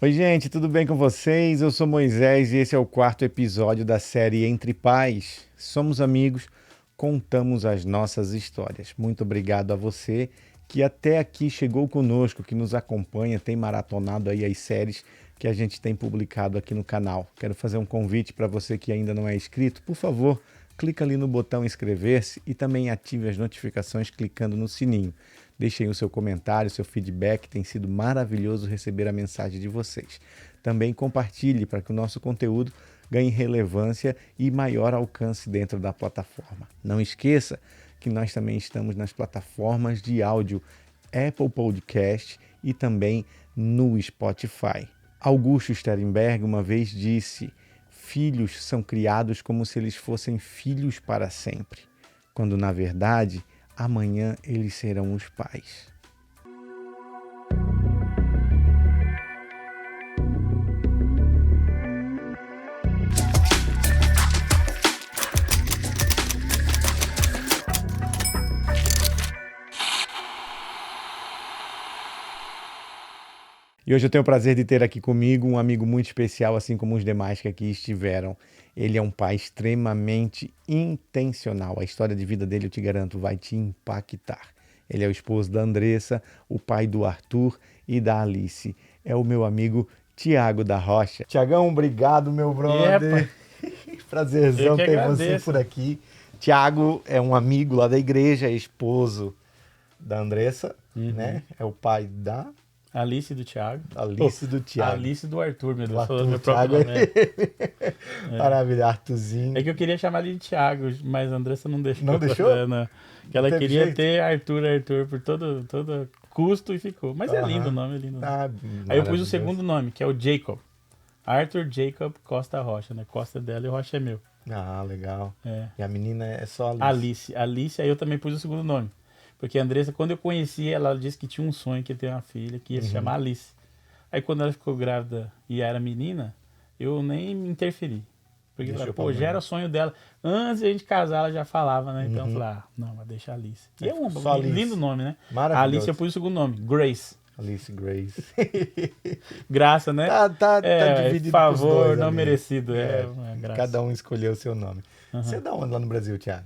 Oi, gente, tudo bem com vocês? Eu sou Moisés e esse é o quarto episódio da série Entre Pais. Somos amigos, contamos as nossas histórias. Muito obrigado a você que até aqui chegou conosco, que nos acompanha, tem maratonado aí as séries que a gente tem publicado aqui no canal. Quero fazer um convite para você que ainda não é inscrito. Por favor, clica ali no botão inscrever-se e também ative as notificações clicando no sininho. Deixem o seu comentário, seu feedback, tem sido maravilhoso receber a mensagem de vocês. Também compartilhe para que o nosso conteúdo ganhe relevância e maior alcance dentro da plataforma. Não esqueça que nós também estamos nas plataformas de áudio Apple Podcast e também no Spotify. Augusto Sternberg uma vez disse: filhos são criados como se eles fossem filhos para sempre, quando na verdade amanhã eles serão os pais. E hoje eu tenho o prazer de ter aqui comigo um amigo muito especial, assim como os demais que aqui estiveram. Ele é um pai extremamente intencional. A história de vida dele, eu te garanto, vai te impactar. Ele é o esposo da Andressa, o pai do Arthur e da Alice. É o meu amigo Tiago da Rocha. Tiagão, obrigado, meu Epa, brother. eu Prazerzão que ter você agradeço. por aqui. Tiago é um amigo lá da igreja, é esposo da Andressa, Uhum. né? É o pai da Alice do Thiago. Oh, Alice do Tiago. Alice do Arthur, meu O Deus, falando Arthur, meu próprio Thiago, nome. É. maravilha, Arthurzinho. É que eu queria chamar ele de Thiago, mas a Andressa não deixou. Não deixou? É, não. Que Não ela teve queria jeito? ter Arthur por todo custo e ficou. Mas é lindo o Aham. nome, é lindo o nome. Ah, Aí eu pus o maravilhoso. segundo nome, que é o Jacob. Arthur Jacob Costa Rocha, né? Costa é dela e Rocha é meu. Ah, legal. É. E a menina é só Alice. Alice, aí eu também pus o segundo nome. Porque a Andressa, quando eu conheci ela, ela disse que tinha um sonho, que ia ter uma filha, que ia se Uhum. chamar Alice. Aí quando ela ficou grávida e era menina, eu nem me interferi. Porque eu falei, Deixou pra pô, já era mulher. o sonho dela. Antes de a gente casar, ela já falava, né? Então eu Uhum. falei, ah, não, vai deixar Alice. E Aí é um ficou só lindo Alice. nome, né? A Alice eu Maravilhoso. pus o segundo nome, Grace. Alice Grace. Graça, né? Tá É, dividido pros favor dois não ali. merecido. É É, uma cada graça. um escolheu o seu nome. Você é Aham. da onde lá no Brasil, Thiago?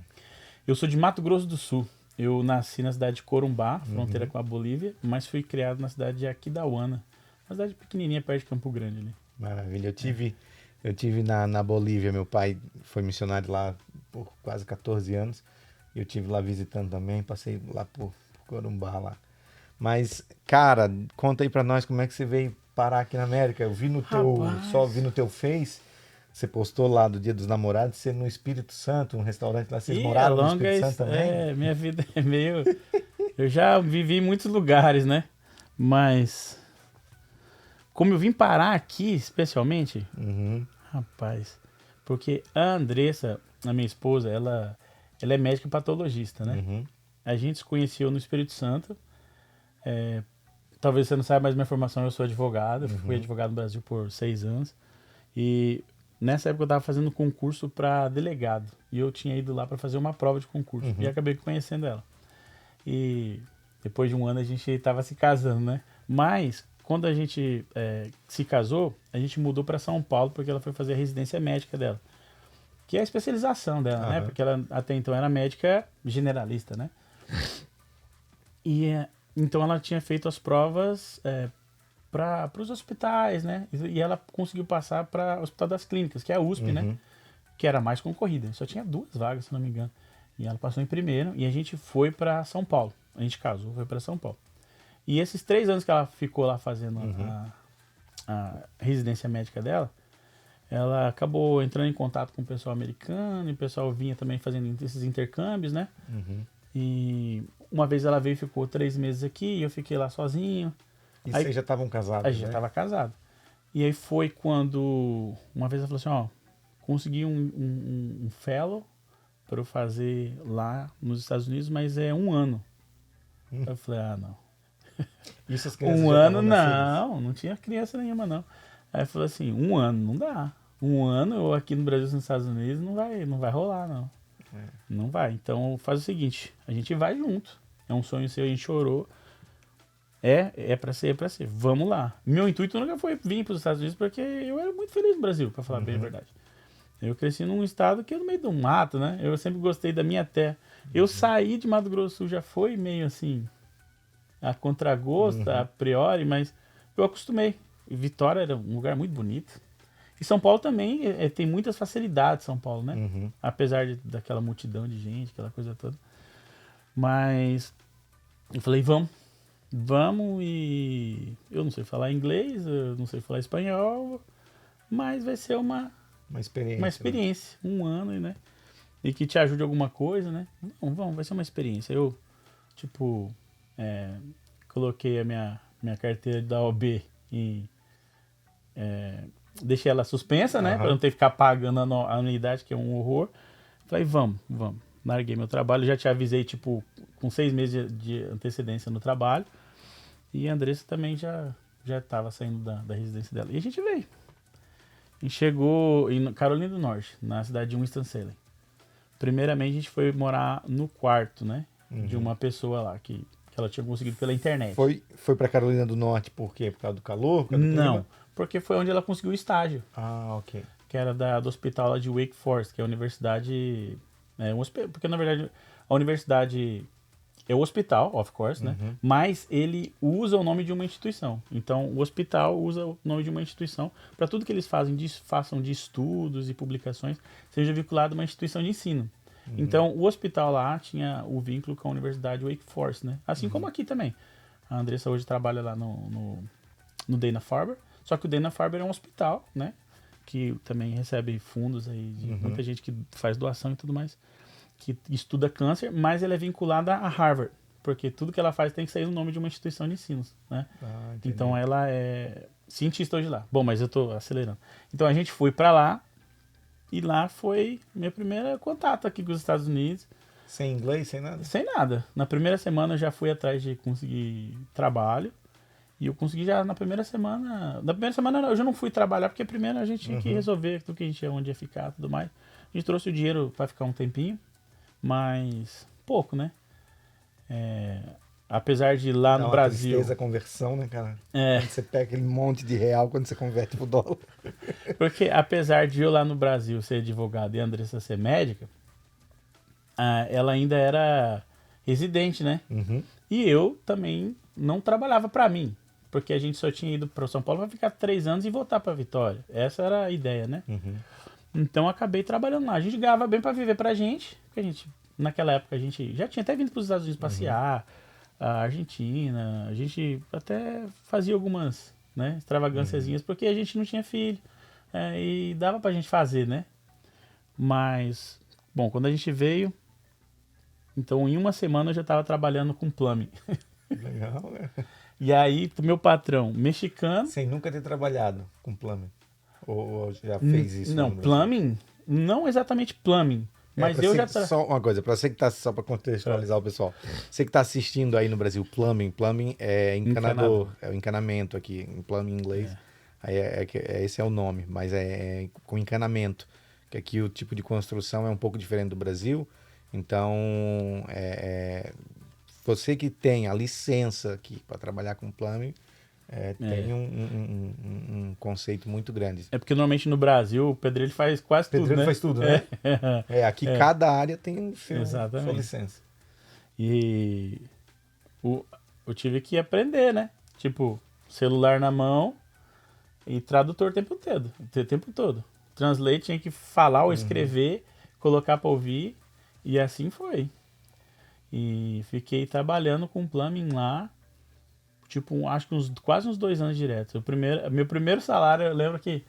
Eu sou de Mato Grosso do Sul. Eu nasci na cidade de Corumbá, fronteira Uhum. com a Bolívia, mas fui criado na cidade de Aquidauana, uma cidade pequenininha perto de Campo Grande ali. Maravilha. É. Eu tive na Bolívia, meu pai foi missionário lá por quase 14 anos. Eu tive lá visitando também, passei lá por Corumbá lá. Mas, cara, conta aí pra nós como é que você veio parar aqui na América. Só vi Rapaz. no teu Face, você postou lá do Dia dos Namorados, você no Espírito Santo, um restaurante lá, vocês E a moraram no longa, Espírito Santo também? minha vida é meio. Eu já vivi em muitos lugares, né? Mas como eu vim parar aqui, especialmente, Uhum, rapaz, porque a Andressa, a minha esposa, ela é médica patologista, né? uhum, A gente se conheceu no Espírito Santo. é, Talvez você não saiba, mas minha formação eu sou advogado. Eu fui uhum, advogado no Brasil por 6 anos. E nessa época eu estava fazendo concurso para delegado. E eu tinha ido lá para fazer uma prova de concurso. E uhum, acabei conhecendo ela. E depois de um ano a gente estava se casando, né? Mas quando a gente se casou, a gente mudou para São Paulo porque ela foi fazer a residência médica dela. Que é a especialização dela, né? aham, Porque ela até então era médica generalista, né? E então ela tinha feito as provas para os hospitais, né? E ela conseguiu passar para o Hospital das Clínicas, que é a USP, né? uhum, Que era a mais concorrida. Só tinha 2 vagas, se não me engano. E ela passou em primeiro e a gente foi para São Paulo. A gente casou, foi para São Paulo. E esses 3 anos que ela ficou lá fazendo uhum, a residência médica dela, ela acabou entrando em contato com o pessoal americano e o pessoal vinha também fazendo esses intercâmbios, né? uhum. E uma vez ela veio e ficou 3 meses aqui e eu fiquei lá sozinho. E Aí vocês já estavam a casados, gente já né? estava casado. E aí foi quando uma vez ela falou assim, ó, consegui um fellow para eu fazer lá nos Estados Unidos, mas é 1 ano. Hum. Eu falei, ah, não. Isso as crianças Um já ano estavam nascidas. não tinha criança nenhuma não. Aí falou assim, 1 ano não dá. 1 ano eu aqui no Brasil, nos Estados Unidos, não vai rolar não. É. Não vai. Então faz o seguinte, a gente vai junto. É um sonho seu, a gente chorou. É pra ser, é pra ser. Vamos lá. Meu intuito nunca foi vir para os Estados Unidos, porque eu era muito feliz no Brasil, pra falar bem a verdade. Eu cresci num estado que é no meio do mato, né? Eu sempre gostei da minha terra. Eu saí de Mato Grosso do Sul, já foi meio assim, a contragosto, a priori, mas eu acostumei. E Vitória era um lugar muito bonito. E São Paulo também tem muitas facilidades, São Paulo, né? Apesar daquela multidão de gente, aquela coisa toda. Mas eu falei, vamos e eu não sei falar inglês, eu não sei falar espanhol, mas vai ser uma experiência. uma experiência, um ano, né? E que te ajude alguma coisa, né? Vamos, vai ser uma experiência. Eu, tipo, coloquei a minha carteira da OB e deixei ela suspensa, né? Pra não ter que ficar pagando a anuidade, que é um horror. Falei, vamos. Larguei meu trabalho, já te avisei, tipo, com 6 meses de antecedência no trabalho. E a Andressa também já estava saindo da residência dela. E a gente veio. E chegou em Carolina do Norte, na cidade de Winston-Salem. Primeiramente, a gente foi morar no quarto, né? De uma pessoa lá, que ela tinha conseguido pela internet. Foi pra Carolina do Norte por quê? Por causa do calor? Por causa do Não, clima? porque foi onde ela conseguiu o estágio. Ah, ok. Que era do hospital lá de Wake Forest, que é a universidade... porque, na verdade, a universidade é o hospital, of course, né? Mas ele usa o nome de uma instituição. Então, o hospital usa o nome de uma instituição para tudo que eles façam de estudos e publicações, seja vinculado a uma instituição de ensino. Então, o hospital lá tinha o vínculo com a Universidade Wake Forest, né? Assim como aqui também. A Andressa hoje trabalha lá no Dana-Farber, só que o Dana-Farber é um hospital, né? Que também recebe fundos aí de muita gente que faz doação e tudo mais, que estuda câncer, mas ela é vinculada a Harvard, porque tudo que ela faz tem que sair no nome de uma instituição de ensino, né? Então ela é cientista hoje lá. Bom, mas eu tô acelerando. Então a gente foi para lá, e lá foi meu primeiro contato aqui com os Estados Unidos. Sem inglês, sem nada? Sem nada. Na primeira semana eu já fui atrás de conseguir trabalho. E eu consegui já na primeira semana. Na primeira semana eu já não fui trabalhar, porque primeiro a gente tinha que resolver tudo que a gente ia, onde ia ficar e tudo mais. A gente trouxe o dinheiro para ficar um tempinho, mas pouco, né? Apesar de lá no Brasil. Tristeza a conversão, né, cara? Quando você pega aquele monte de real, quando você converte pro dólar. Porque apesar de eu lá no Brasil ser advogado e a Andressa ser médica, ela ainda era residente, né? E eu também não trabalhava para mim, porque a gente só tinha ido para São Paulo para ficar 3 anos e voltar para Vitória. Essa era a ideia, né? Então acabei trabalhando lá. A gente ganhava bem para viver pra gente, porque a gente, naquela época, a gente já tinha até vindo para os Estados Unidos passear, a Argentina, a gente até fazia algumas, né, extravagânciazinhas, porque a gente não tinha filho, e dava pra gente fazer, né? Mas, bom, quando a gente veio, então em uma semana eu já estava trabalhando com plumbing. Legal, né? E aí, pro meu patrão mexicano... Sem nunca ter trabalhado com plumbing? Ou já fez isso? Não, plumbing, não exatamente plumbing, mas eu já... Só uma coisa, para você que tá, só para contextualizar o pessoal, você que está assistindo aí no Brasil, plumbing é encanador, é o encanamento aqui, em plumbing em inglês, aí esse é o nome, mas é com encanamento, que aqui o tipo de construção é um pouco diferente do Brasil, então você que tem a licença aqui para trabalhar com plumbing, tem um conceito muito grande. É porque normalmente no Brasil o pedreiro faz quase tudo, né? Faz tudo, né? Aqui cada área tem sua licença. E eu tive que aprender, né? Tipo, celular na mão e tradutor o tempo todo. Translate tinha que falar ou escrever, colocar para ouvir, e assim foi. E fiquei trabalhando com plumbing lá, tipo, acho que quase uns 2 anos direto. Meu primeiro salário, eu lembro que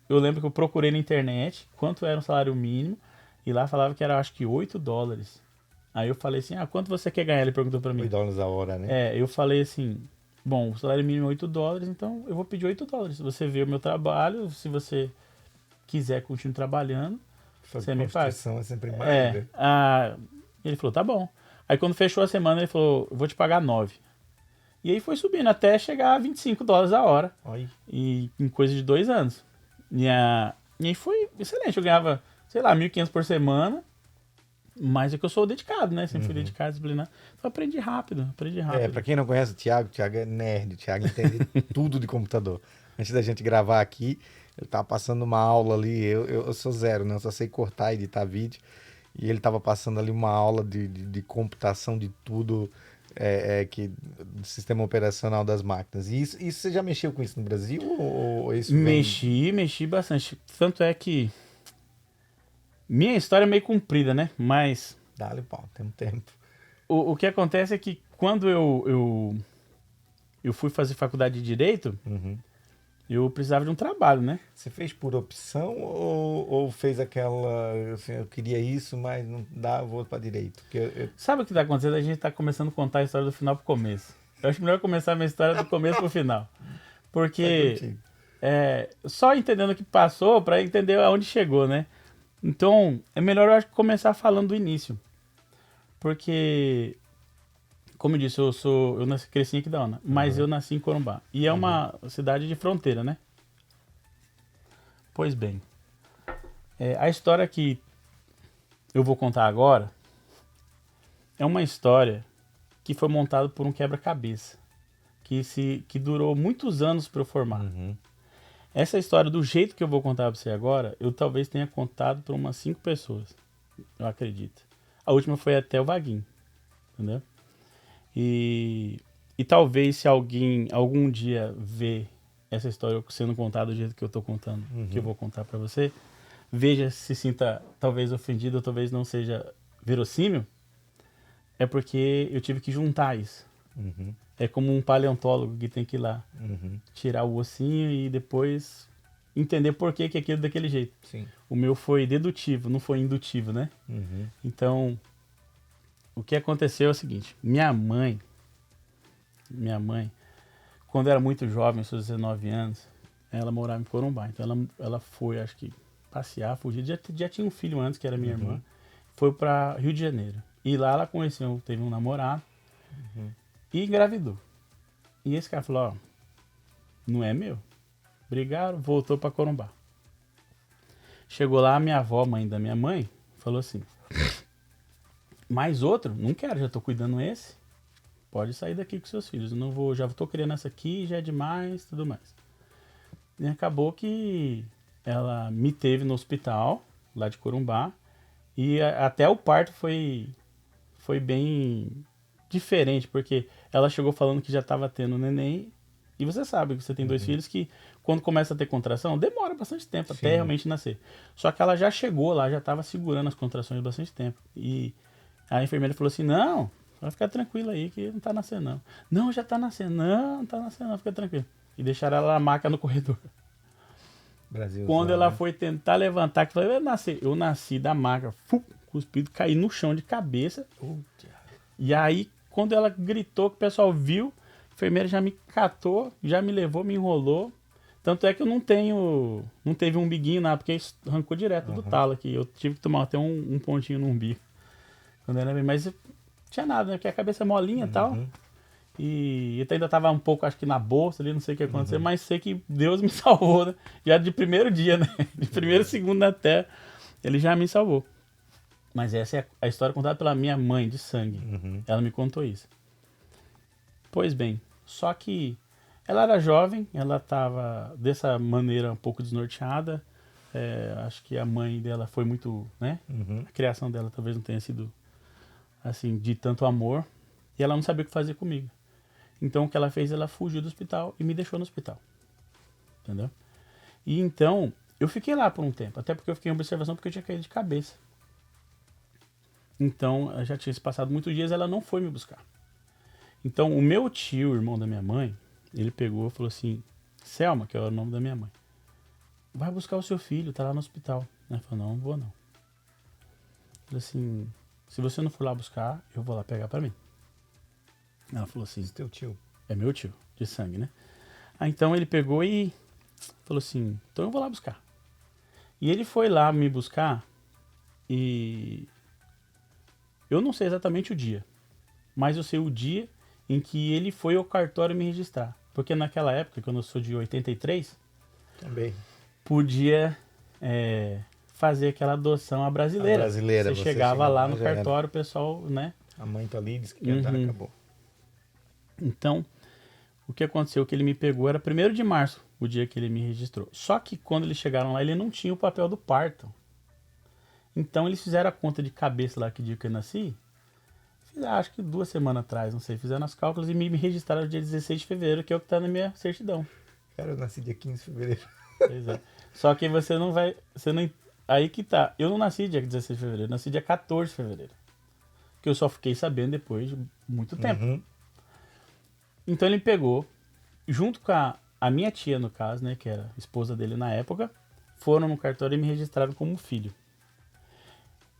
eu procurei na internet quanto era um salário mínimo, e lá falava que era, acho que $8. Aí eu falei assim, quanto você quer ganhar? Ele perguntou pra mim. $8 a hora, né? Eu falei assim, bom, o salário mínimo é $8, então eu vou pedir $8. Você vê o meu trabalho, se você quiser continuar trabalhando, você me faz. É sempre mais, né? Ele falou, tá bom. Aí quando fechou a semana, ele falou, eu vou te pagar 9. E aí foi subindo até chegar a $25 a hora. Oi. E em coisa de 2 anos. E aí foi excelente. Eu ganhava, sei lá, 1.500 por semana. Mas é que eu sou dedicado, né? Sempre fui dedicado, disciplinado. Então aprendi rápido. Pra quem não conhece o Thiago é nerd, o Thiago entende tudo de computador. Antes da gente gravar aqui, ele tava passando uma aula ali, eu sou zero, né? Eu só sei cortar e editar vídeo. E ele tava passando ali uma aula de computação de tudo, do sistema operacional das máquinas. E isso você já mexeu com isso no Brasil ou isso vem... Mexi bastante. Tanto é que minha história é meio comprida, né? Mas Dá-lhe pau, tem um tempo. o que acontece é que quando eu fui fazer faculdade de Direito, eu precisava de um trabalho, né? Você fez por opção ou fez aquela, assim, eu queria isso, mas não dá, eu vou para direito? Porque Sabe o que tá acontecendo? A gente tá começando a contar a história do final pro começo. Eu acho melhor começar a minha história do começo pro final. Tá Porque contigo. só entendendo o que passou para entender aonde chegou, né? Então, é melhor eu acho começar falando do início. Porque, como eu disse, cresci em Aquidauana, mas eu nasci em Corumbá. E é uma cidade de fronteira, né? Pois bem, a história que eu vou contar agora é uma história que foi montada por um quebra-cabeça, que durou muitos anos para eu formar. Essa história, do jeito que eu vou contar pra você agora, eu talvez tenha contado para umas 5 pessoas, eu acredito. A última foi até o Vaguinho, entendeu? E talvez se alguém algum dia ver essa história sendo contada do jeito que eu tô contando, que eu vou contar para você, veja, se sinta talvez ofendido ou talvez não seja verossímil, é porque eu tive que juntar isso. É como um paleontólogo que tem que ir lá tirar o ossinho e depois entender por que que aquilo é daquele jeito. Sim. O meu foi dedutivo, não foi indutivo, né? Então, o que aconteceu é o seguinte: minha mãe, quando era muito jovem, seus 19 anos, ela morava em Corumbá. Então ela foi, acho que, passear, fugir. Já tinha um filho antes, que era minha irmã. Foi para Rio de Janeiro. E lá ela conheceu, teve um namorado e engravidou. E esse cara falou: ó, não é meu. Brigaram, voltou para Corumbá. Chegou lá, a minha avó, mãe da minha mãe, falou assim: mais outro? Não quero, já tô cuidando esse. Pode sair daqui com seus filhos. Eu não vou, já tô criando essa aqui, já é demais, tudo mais. E acabou que ela me teve no hospital, lá de Corumbá, e até o parto foi bem diferente, porque ela chegou falando que já estava tendo neném, e você sabe que você tem 2 filhos que quando começa a ter contração, demora bastante tempo até realmente nascer. Só que ela já chegou lá, já estava segurando as contrações bastante tempo. E a enfermeira falou assim: não, vai ficar tranquila aí que não tá nascendo não. Não, já tá nascendo. Não tá nascendo não, fica tranquilo. E deixaram ela na maca no corredor. Brasil. Quando ela foi tentar levantar, que falou: eu nasci da maca, cuspido, caí no chão de cabeça. E aí, quando ela gritou, que o pessoal viu, a enfermeira já me catou, já me levou, me enrolou. Tanto é que eu não teve um umbiguinho nada, porque arrancou direto do talo aqui. Eu tive que tomar até um pontinho no umbigo. Quando era bem, mas não tinha nada, né? Porque a cabeça é molinha e tal. E eu ainda tava um pouco, acho que na bolsa ali, não sei o que aconteceu, mas sei que Deus me salvou, né? Já de primeiro dia, né? De primeiro segundo na terra, ele já me salvou. Mas essa é a história contada pela minha mãe de sangue. Ela me contou isso. Pois bem, só que ela era jovem, ela estava dessa maneira um pouco desnorteada. Acho que a mãe dela foi muito, né? A criação dela talvez não tenha sido assim de tanto amor. E ela não sabia o que fazer comigo. Então o que ela fez, ela fugiu do hospital e me deixou no hospital. Entendeu? E então eu fiquei lá por um tempo, até porque eu fiquei em observação porque eu tinha caído de cabeça. Então já tinha se passado muitos dias, ela não foi me buscar. Então o meu tio, irmão da minha mãe, ele pegou e falou assim: Selma, que é o nome da minha mãe, vai buscar o seu filho, tá lá no hospital. Ela falou: não vou não. Ele falou assim: se você não for lá buscar, eu vou lá pegar pra mim. Ela falou assim: Esse teu tio? É meu tio, de sangue, né? Aí então ele pegou e falou assim: então eu vou lá buscar. E ele foi lá me buscar e eu não sei exatamente o dia, mas eu sei o dia em que ele foi ao cartório me registrar. Porque naquela época, quando eu sou de 83, Também. podia fazer aquela adoção à brasileira. A brasileira, Você você chegava lá no já era. cartório, o pessoal, né? A mãe tá ali, disse que ia dar, acabou. Então, o que aconteceu que ele me pegou era 1º de março, o dia que ele me registrou. Só que quando eles chegaram lá, ele não tinha o papel do parto. Então eles fizeram a conta de cabeça lá que dia que eu nasci. Acho que 2 semanas atrás, não sei. Fizeram os cálculos e me registraram no dia 16 de fevereiro, que é o que tá na minha certidão. Cara, eu nasci dia 15 de fevereiro. Pois é. Só que você não vai... Você não, aí que tá. Eu não nasci dia 16 de fevereiro, eu nasci dia 14 de fevereiro. Que eu só fiquei sabendo depois de muito tempo. Então ele me pegou, junto com a minha tia, no caso, né, que era esposa dele na época, foram no cartório e me registraram como filho.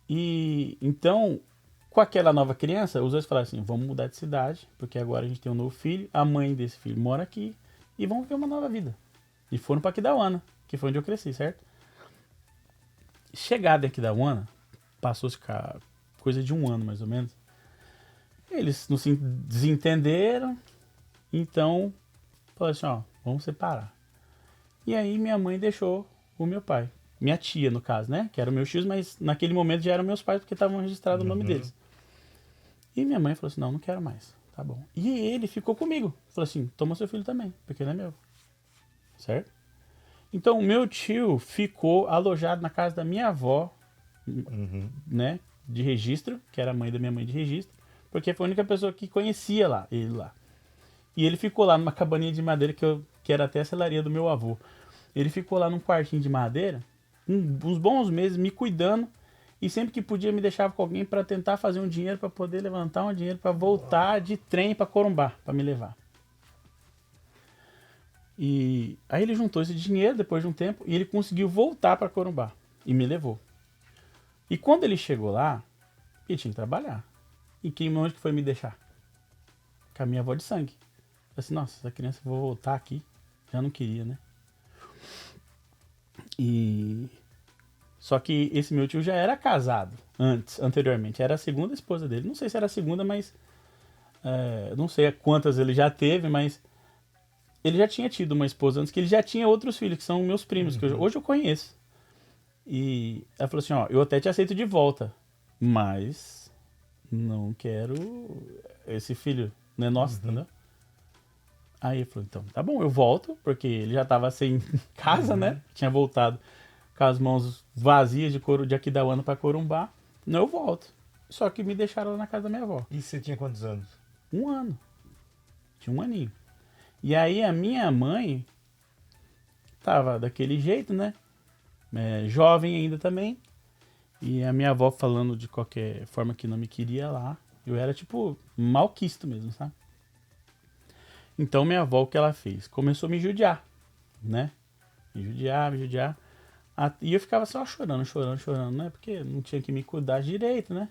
E então, com aquela nova criança, os dois falaram assim, vamos mudar de cidade, porque agora a gente tem um novo filho, a mãe desse filho mora aqui, e vamos ver uma nova vida. E foram para Aquidauana, que foi onde eu cresci, certo? Chegada em Aquidauana, passou-se coisa de 1 ano mais ou menos, eles não se desentenderam, então falaram assim, ó, vamos separar. E aí minha mãe deixou o meu pai. Minha tia, no caso, né? Que eram meus tios, mas naquele momento já eram meus pais, porque estavam registrados o nome deles. E minha mãe falou assim, não, não quero mais. Tá bom. E ele ficou comigo. Falou assim, toma seu filho também, porque ele é meu. Certo? Então o meu tio ficou alojado na casa da minha avó, né? De registro, que era a mãe da minha mãe de registro, porque foi a única pessoa que conhecia lá, ele lá. E ele ficou lá numa cabaninha de madeira que era até a celaria do meu avô. Ele ficou lá num quartinho de madeira, uns bons meses me cuidando, e sempre que podia me deixava com alguém para tentar fazer um dinheiro para poder levantar um dinheiro para voltar de trem para Corumbá, para me levar. E aí ele juntou esse dinheiro depois de um tempo e ele conseguiu voltar para Corumbá e me levou. E quando ele chegou lá, ele tinha que trabalhar. E onde que foi me deixar? Com a minha avó de sangue. Eu falei assim, nossa, essa criança, eu vou voltar aqui. Já não queria, né? E só que esse meu tio já era casado anteriormente. Era a segunda esposa dele. Não sei se era a segunda, mas não sei quantas ele já teve, mas ele já tinha tido uma esposa antes, que ele já tinha outros filhos, que são meus primos, que hoje eu conheço. E ela falou assim, ó, eu até te aceito de volta, mas não quero esse filho, não é nosso, entendeu? Aí ele falou, então, tá bom, eu volto, porque ele já tava sem casa, né? Tinha voltado com as mãos vazias de Aquidauana para Corumbá. Não, eu volto. Só que me deixaram lá na casa da minha avó. E você tinha quantos anos? 1 ano. Tinha 1 aninho. E aí a minha mãe tava daquele jeito, né? Jovem ainda também. E a minha avó falando de qualquer forma que não me queria lá. Eu era tipo malquisto mesmo, sabe? Então minha avó, o que ela fez? Começou a me judiar, né? Me judiar. E eu ficava só chorando, né? Porque não tinha que me cuidar direito, né?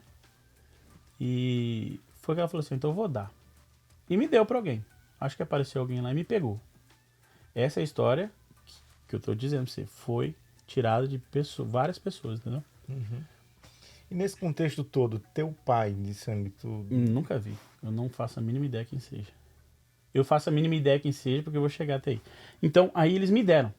E foi que ela falou assim, então eu vou dar. E me deu pra alguém. Acho que apareceu alguém lá e me pegou. Essa é a história que eu tô dizendo pra você. Foi tirada de várias pessoas, entendeu? E nesse contexto todo, teu pai de sangue, tu... Nunca vi. Eu não faço a mínima ideia quem seja. Eu faço a mínima ideia quem seja porque eu vou chegar até aí. Então, aí eles me deram.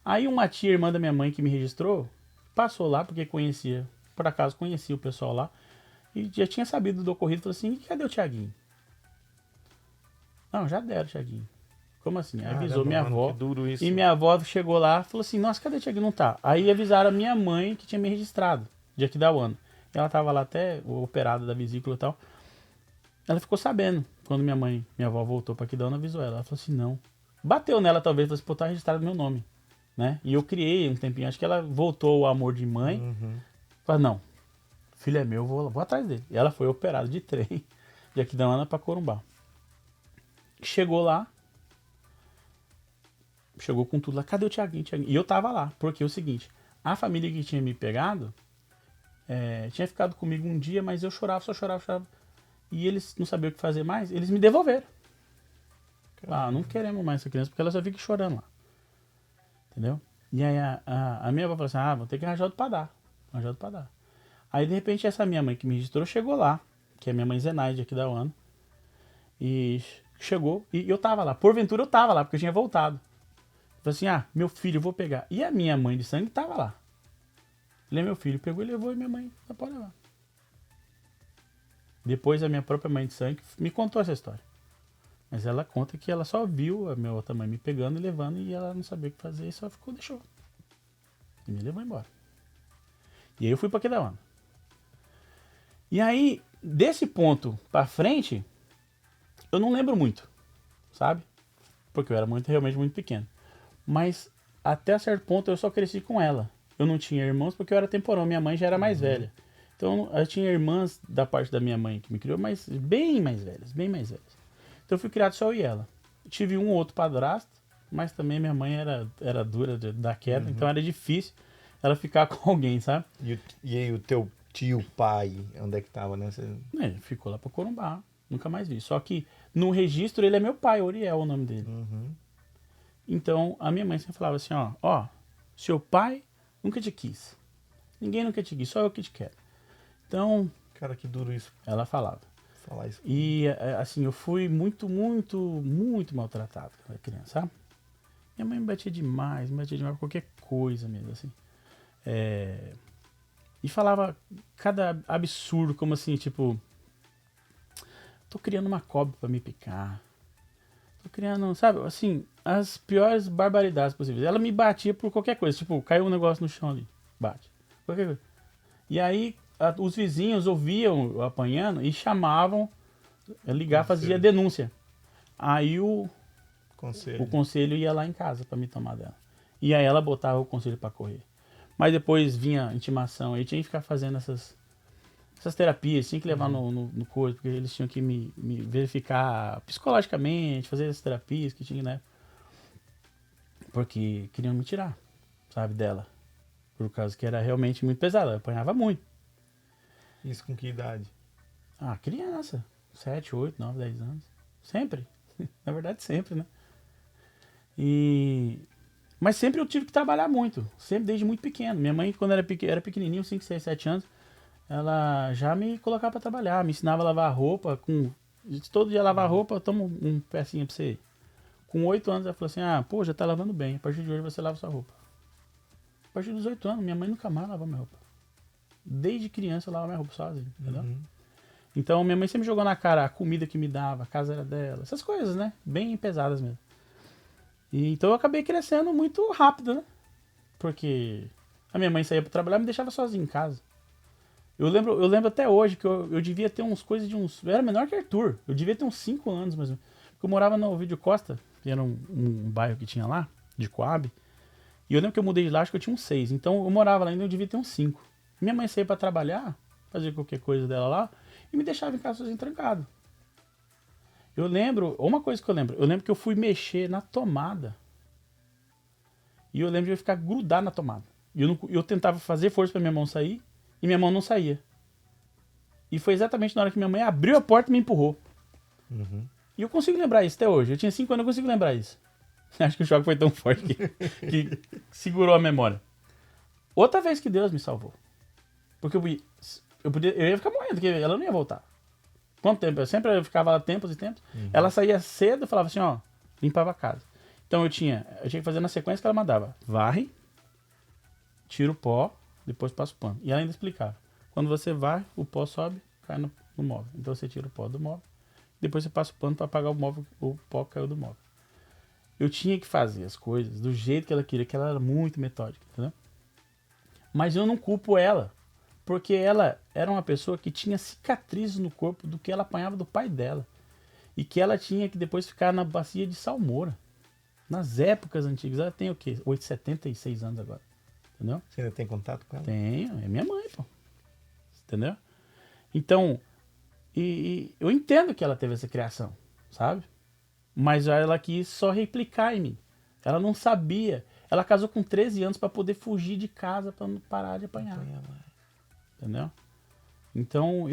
Aí uma tia, irmã da minha mãe que me registrou, passou lá porque conhecia, por acaso conhecia o pessoal lá, e já tinha sabido do ocorrido, falou assim, cadê o Thiaguinho? Não, já deram o Thiaguinho. Como assim? Aí avisou minha avó, e minha avó chegou lá e falou assim, nossa, cadê o Thiaguinho? Não tá. Aí avisaram a minha mãe que tinha me registrado, de Aquidauana. Ela tava lá até operada da vesícula e tal. Ela ficou sabendo, quando minha avó voltou pra Aquidauana, avisou ela. Ela falou assim, não. Bateu nela talvez, falou assim, pô, tá registrado meu nome. Né? E eu criei um tempinho, acho que ela voltou ao amor de mãe. Falei, não, filho é meu, vou atrás dele. E ela foi operada de trem, de Aquidauana pra Corumbá. Chegou lá, chegou com tudo lá, cadê o Thiaguinho? E eu tava lá, porque é o seguinte, a família que tinha me pegado, tinha ficado comigo um dia, mas eu chorava, só chorava. E eles não sabiam o que fazer mais, eles me devolveram. Ah, não queremos mais essa criança, porque ela só fica chorando lá. Entendeu? E aí a minha avó falou assim, vou ter que arranjar outro pra dar. Aí de repente essa minha mãe que me registrou chegou lá, que é minha mãe Zenaide aqui da UAN. E chegou, e eu tava lá. Porventura eu tava lá, porque eu tinha voltado. Falei assim, meu filho, eu vou pegar. E a minha mãe de sangue tava lá. Ele é meu filho. Pegou e levou e minha mãe, não pode levar. Depois a minha própria mãe de sangue me contou essa história. Mas ela conta que ela só viu a minha outra mãe me pegando e levando e ela não sabia o que fazer e só ficou, deixou. E me levou embora. E aí eu fui pra Aquidauana. E aí, desse ponto pra frente, eu não lembro muito, sabe? Porque eu era realmente muito pequeno. Mas até certo ponto eu só cresci com ela. Eu não tinha irmãos porque eu era temporão, minha mãe já era mais velha. Então eu tinha irmãs da parte da minha mãe que me criou, mas bem mais velhas, bem mais velhas. Então eu fui criado só eu e ela. Tive um ou outro padrasto, mas também minha mãe era dura da queda, então era difícil ela ficar com alguém, sabe? E aí o teu tio, pai, onde é que tava, né? Ele ficou lá pra Corumbá, nunca mais vi. Só que no registro ele é meu pai, Oriel é o nome dele. Então a minha mãe sempre falava assim, ó, seu pai nunca te quis. Ninguém nunca te quis, só eu que te quero. Então, Cara, que duro isso. ela falava. Falar isso. E assim, eu fui muito, muito, muito maltratado quando era criança, sabe? Minha mãe me batia demais por qualquer coisa mesmo, assim. E falava cada absurdo, como assim, tipo, tô criando uma cobra pra me picar. Tô criando, sabe, assim, as piores barbaridades possíveis. Ela me batia por qualquer coisa, tipo, caiu um negócio no chão ali, bate. Qualquer coisa. E aí, os vizinhos ouviam eu apanhando e chamavam, ligar, fazia denúncia. Aí o conselho ia lá em casa pra me tomar dela. E aí ela botava o conselho pra correr. Mas depois vinha a intimação, aí tinha que ficar fazendo essas terapias, tinha que levar no corpo, porque eles tinham que me verificar psicologicamente, fazer as terapias que tinha, né? Porque queriam me tirar, sabe, dela. Por causa que era realmente muito pesada, eu apanhava muito. Isso com que idade? Criança, 7, 8, 9, 10 anos. Sempre. Na verdade, sempre, né? Mas sempre eu tive que trabalhar muito, sempre desde muito pequeno. Minha mãe, quando era pequenininho, 5, 6, 7 anos, ela já me colocava para trabalhar, me ensinava a lavar roupa. Todo dia lavar roupa, toma um pecinho pra você. Com 8 anos ela falou assim, pô, já tá lavando bem, a partir de hoje você lava sua roupa. A partir dos 8 anos, minha mãe nunca mais lavou minha roupa. Desde criança eu lavava minha roupa sozinho, entendeu? Então minha mãe sempre jogou na cara a comida que me dava, a casa era dela, essas coisas, né? Bem pesadas mesmo. Então eu acabei crescendo muito rápido, né? Porque a minha mãe saía pra trabalhar e me deixava sozinho em casa. Eu lembro até hoje que eu devia ter uns coisas de uns... Eu era menor que Arthur. Eu devia ter uns 5 anos, mas porque eu morava no Ovidio Costa, que era um bairro que tinha lá, de Coab. E eu lembro que eu mudei de lá, acho que eu tinha uns 6. Então eu morava lá ainda, eu devia ter uns 5. Minha mãe saía pra trabalhar, fazia qualquer coisa dela lá, e me deixava em casa sozinho trancado. Eu lembro, uma coisa que eu lembro que eu fui mexer na tomada. E eu lembro de eu ficar grudado na tomada. E eu tentava fazer força pra minha mão sair, e minha mão não saía. E foi exatamente na hora que minha mãe abriu a porta e me empurrou. E eu consigo lembrar isso até hoje. Eu tinha 5 anos, eu consigo lembrar isso. Acho que o choque foi tão forte que segurou a memória. Outra vez que Deus me salvou. Porque eu ia ficar morrendo, porque ela não ia voltar. Quanto tempo? Eu ficava lá tempos e tempos. Ela saía cedo e falava assim, limpava a casa. Então eu tinha que fazer na sequência que ela mandava. Varre, tira o pó, depois passa o pano. E ela ainda explicava. Quando você varre, o pó sobe, cai no móvel. Então você tira o pó do móvel, depois você passa o pano para apagar o pó que caiu do móvel. Eu tinha que fazer as coisas do jeito que ela queria, que ela era muito metódica, entendeu? Mas eu não culpo ela, porque ela era uma pessoa que tinha cicatrizes no corpo do que ela apanhava do pai dela. E que ela tinha que depois ficar na bacia de salmoura. Nas épocas antigas. Ela tem o quê? 76 anos agora. Entendeu? Você ainda tem contato com ela? Tenho, é minha mãe, pô. Entendeu? Então, eu entendo que ela teve essa criação, sabe? Mas ela quis só replicar em mim. Ela não sabia. Ela casou com 13 anos para poder fugir de casa, para não parar de apanhar. Entendeu? Então,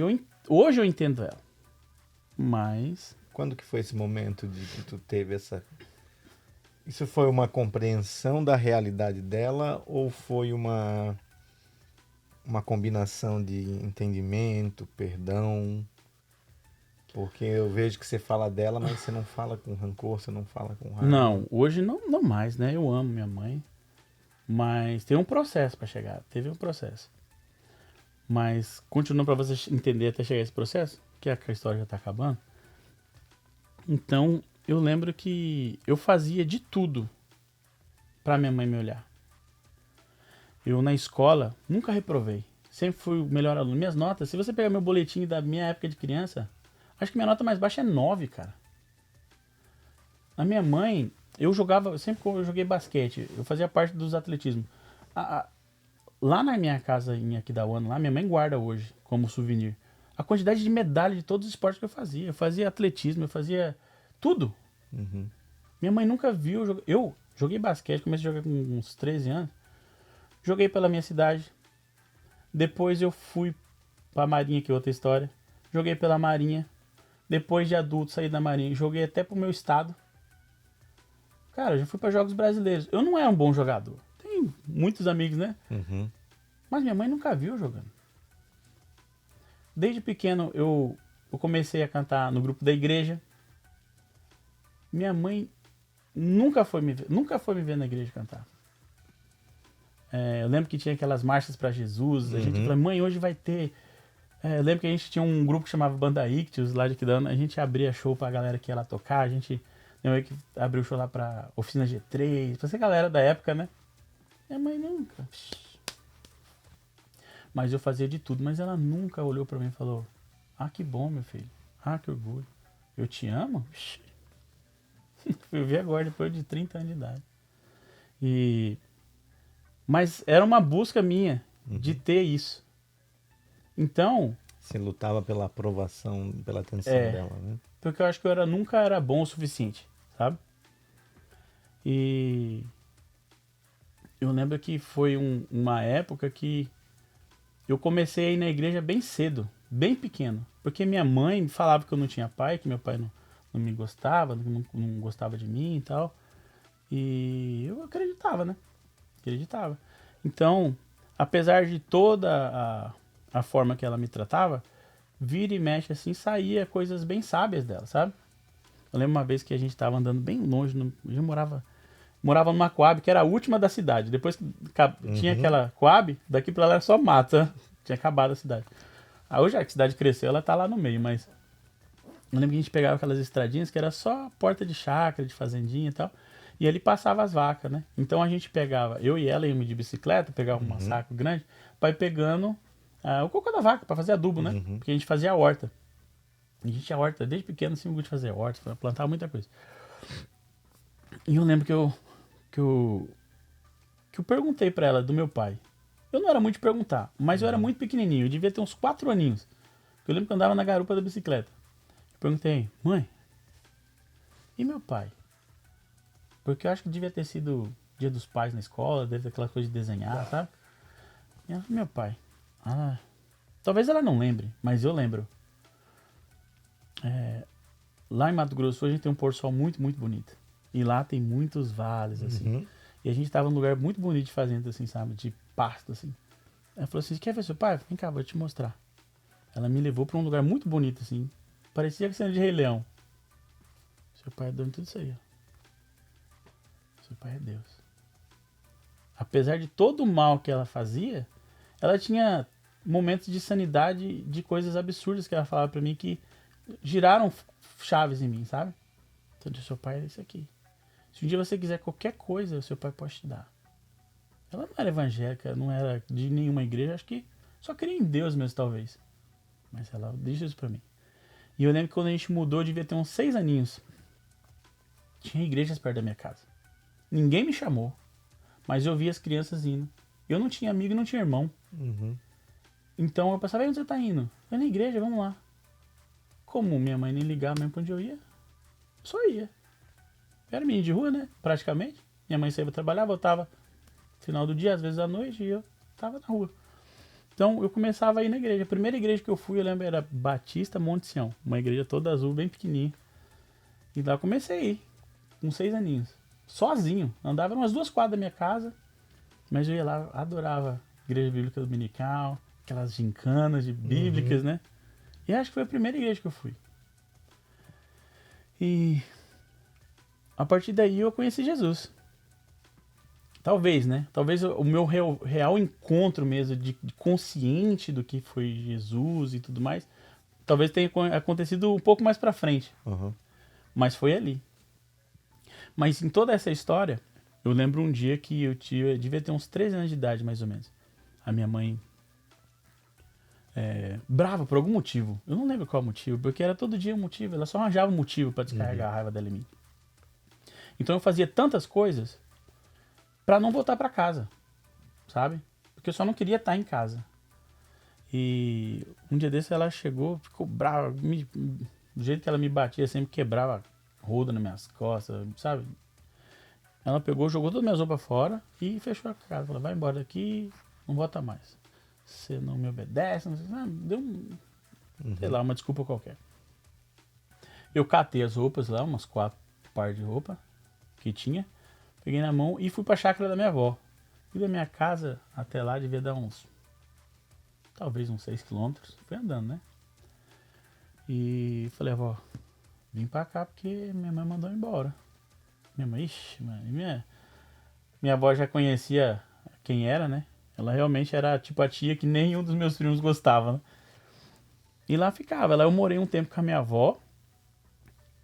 hoje eu entendo ela. Mas... Quando que foi esse momento de que tu teve essa... Isso foi uma compreensão da realidade dela ou foi uma combinação de entendimento, perdão? Porque eu vejo que você fala dela, mas você não fala com rancor, você não fala com raiva. Não, hoje não mais, né? Eu amo minha mãe. Mas tem um processo para chegar. Teve um processo. Mas, continuando para você entender até chegar esse processo, que a história já tá acabando. Então, eu lembro que eu fazia de tudo para minha mãe me olhar. Eu, na escola, nunca reprovei. Sempre fui o melhor aluno. Minhas notas, se você pegar meu boletim da minha época de criança, acho que minha nota mais baixa é 9, cara. A minha mãe, sempre que eu joguei basquete, eu fazia parte dos atletismo. Lá na minha casa em Aquidauana, lá, minha mãe guarda hoje como souvenir a quantidade de medalha de todos os esportes que eu fazia. Eu fazia atletismo, eu fazia tudo. Uhum. Minha mãe nunca viu. Eu joguei basquete, comecei a jogar com uns 13 anos. Joguei pela minha cidade. Depois eu fui pra Marinha, que é outra história. Joguei pela Marinha. Depois de adulto, saí da Marinha. Joguei até pro meu estado. Cara, eu já fui pra jogos brasileiros. Eu não era um bom jogador. Tem muitos amigos, né? Uhum. Mas minha mãe nunca viu jogando. Desde pequeno eu comecei a cantar no grupo da igreja. Minha mãe nunca foi me ver na igreja cantar. Eu lembro que tinha aquelas marchas para Jesus. A gente falou, mãe, hoje vai ter. Eu lembro que a gente tinha um grupo que chamava Banda Ictius lá de Aquidauana. A gente abria show pra galera que ia lá tocar. A gente que abriu show lá pra Oficina G3, pra essa galera da época, né? Minha mãe nunca. Mas eu fazia de tudo. Mas ela nunca olhou pra mim e falou: ah, que bom, meu filho. Ah, que orgulho. Eu te amo? Fui ver agora, depois de 30 anos de idade. Mas era uma busca minha de ter isso. Então, Você lutava pela aprovação, pela atenção dela, né? porque eu acho que eu nunca era bom o suficiente, sabe? E eu lembro que foi uma época que eu comecei a ir na igreja bem cedo, bem pequeno. Porque minha mãe falava que eu não tinha pai, que meu pai não me gostava, não gostava de mim e tal. E eu acreditava, né? Acreditava. Então, apesar de toda a forma que ela me tratava, vira e mexe assim, saía coisas bem sábias dela, sabe? Eu lembro uma vez que a gente tava andando bem longe, eu morava numa Coab que era a última da cidade. Depois que tinha aquela Coab, daqui pra lá era só mata. Tinha acabado a cidade. Hoje a cidade cresceu, ela tá lá no meio, mas eu lembro que a gente pegava aquelas estradinhas que era só porta de chácara, de fazendinha e tal. E ali passava as vacas, né? Então a gente pegava, eu e ela íamos de bicicleta, pegava um saco grande, pra ir pegando o cocô da vaca, pra fazer adubo, né? Porque a gente fazia a horta. A gente tinha horta, desde pequeno, assim, de fazer horta, plantava muita coisa. E eu lembro que eu perguntei pra ela do meu pai. Eu não era muito de perguntar, mas eu era muito pequenininho, eu devia ter uns 4 aninhos. Eu lembro que eu andava na garupa da bicicleta. Eu perguntei, mãe, e meu pai? Porque eu acho que devia ter sido Dia dos Pais na escola, deve ter aquela coisa de desenhar, sabe? E ela, meu pai. Talvez ela não lembre, mas eu lembro. Lá em Mato Grosso a gente tem um pôr do sol muito, muito bonito. E lá tem muitos vales, assim. E a gente tava num lugar muito bonito de fazenda, assim, sabe? De pasto, assim. Ela falou assim, quer ver seu pai? Vem cá, vou te mostrar. Ela me levou pra um lugar muito bonito, assim. Parecia que cena de Rei Leão. Seu pai é dono de tudo isso aí, ó. Seu pai é Deus. Apesar de todo o mal que ela fazia, ela tinha momentos de sanidade, de coisas absurdas que ela falava pra mim que giraram chaves em mim, sabe? Então, seu pai é esse aqui. Se um dia você quiser qualquer coisa, o seu pai pode te dar. Ela não era evangélica, não era de nenhuma igreja, acho que só queria em Deus mesmo, talvez. Mas ela disse isso pra mim. E eu lembro que quando a gente mudou, eu devia ter uns 6 aninhos. Tinha igrejas perto da minha casa. Ninguém me chamou, mas eu via as crianças indo. Eu não tinha amigo e não tinha irmão. Então eu pensava, onde você tá indo? Eu na igreja, vamos lá. Como minha mãe nem ligava mesmo pra onde eu ia, só ia. Eu era menino de rua, né? Praticamente. Minha mãe saía pra trabalhar, voltava no final do dia, às vezes à noite, e eu tava na rua. Então eu começava a ir na igreja. A primeira igreja que eu fui, eu lembro, era Batista Monte Sião. Uma igreja toda azul, bem pequenininha. E lá eu comecei a ir, com 6 aninhos. Sozinho. Andava umas 2 quadras da minha casa, mas eu ia lá, adorava igreja bíblica dominical, aquelas gincanas de bíblicas, né? E acho que foi a primeira igreja que eu fui. E a partir daí eu conheci Jesus. Talvez, né? Talvez o meu real encontro mesmo de consciente do que foi Jesus e tudo mais, talvez tenha acontecido um pouco mais pra frente. Uhum. Mas foi ali. Mas em toda essa história, eu lembro um dia que eu devia ter uns 13 anos de idade, mais ou menos. A minha mãe, brava por algum motivo. Eu não lembro qual motivo, porque era todo dia um motivo. Ela só arranjava um motivo pra descarregar a raiva dela em mim. Então eu fazia tantas coisas pra não voltar pra casa, sabe? Porque eu só não queria estar em casa. E um dia desse ela chegou, ficou brava, do jeito que ela me batia, sempre quebrava roda nas minhas costas, sabe? Ela pegou, jogou todas as minhas roupas fora e fechou a casa. Falou, vai embora daqui, não volta mais. Você não me obedece, não sei, deu sei lá, uma desculpa qualquer. Eu catei as roupas lá, umas 4 pares de roupa que tinha, peguei na mão e fui pra chácara da minha avó. E da minha casa até lá devia dar talvez uns 6 quilômetros. Fui andando, né? E falei, avó, vim pra cá porque minha mãe mandou embora. Minha mãe, ixi, mano, minha avó já conhecia quem era, né? Ela realmente era tipo a tia que nenhum dos meus primos gostava, né? E lá ficava. Lá eu morei um tempo com a minha avó.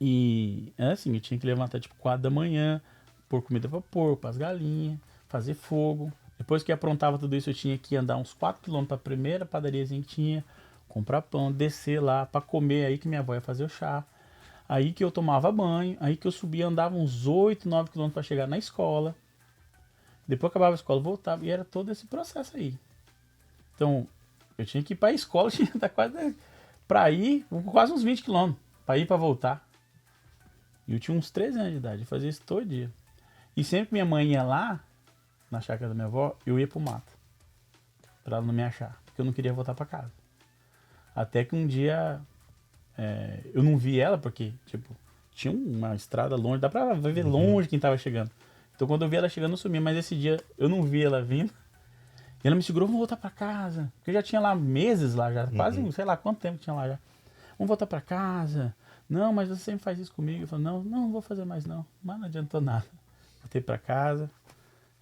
E assim, eu tinha que levantar tipo 4 da manhã, pôr comida pra porco, pras galinhas, fazer fogo. Depois que aprontava tudo isso, eu tinha que andar uns 4 quilômetros pra primeira padariazinha que tinha, comprar pão, descer lá pra comer, aí que minha avó ia fazer o chá. Aí que eu tomava banho, aí que eu subia, andava uns 8, 9 quilômetros pra chegar na escola. Depois acabava a escola, voltava, e era todo esse processo aí. Então, eu tinha que ir pra escola, tinha que estar quase pra ir, quase uns 20 quilômetros, pra ir pra voltar. E eu tinha uns 13 anos de idade, eu fazia isso todo dia. E sempre que minha mãe ia lá, na chácara da minha avó, eu ia pro mato. Pra ela não me achar, porque eu não queria voltar pra casa. Até que um dia eu não vi ela, porque, tipo, tinha uma estrada longe, dá pra ver longe quem tava chegando. Então quando eu vi ela chegando, eu sumia, mas esse dia eu não vi ela vindo. E ela me segurou, vamos voltar pra casa. Porque eu já tinha lá meses lá, já quase, sei lá quanto tempo tinha lá já. Vamos voltar pra casa. Não, mas você sempre faz isso comigo. Eu falei, não vou fazer mais não. Mas não adiantou nada. Voltei pra casa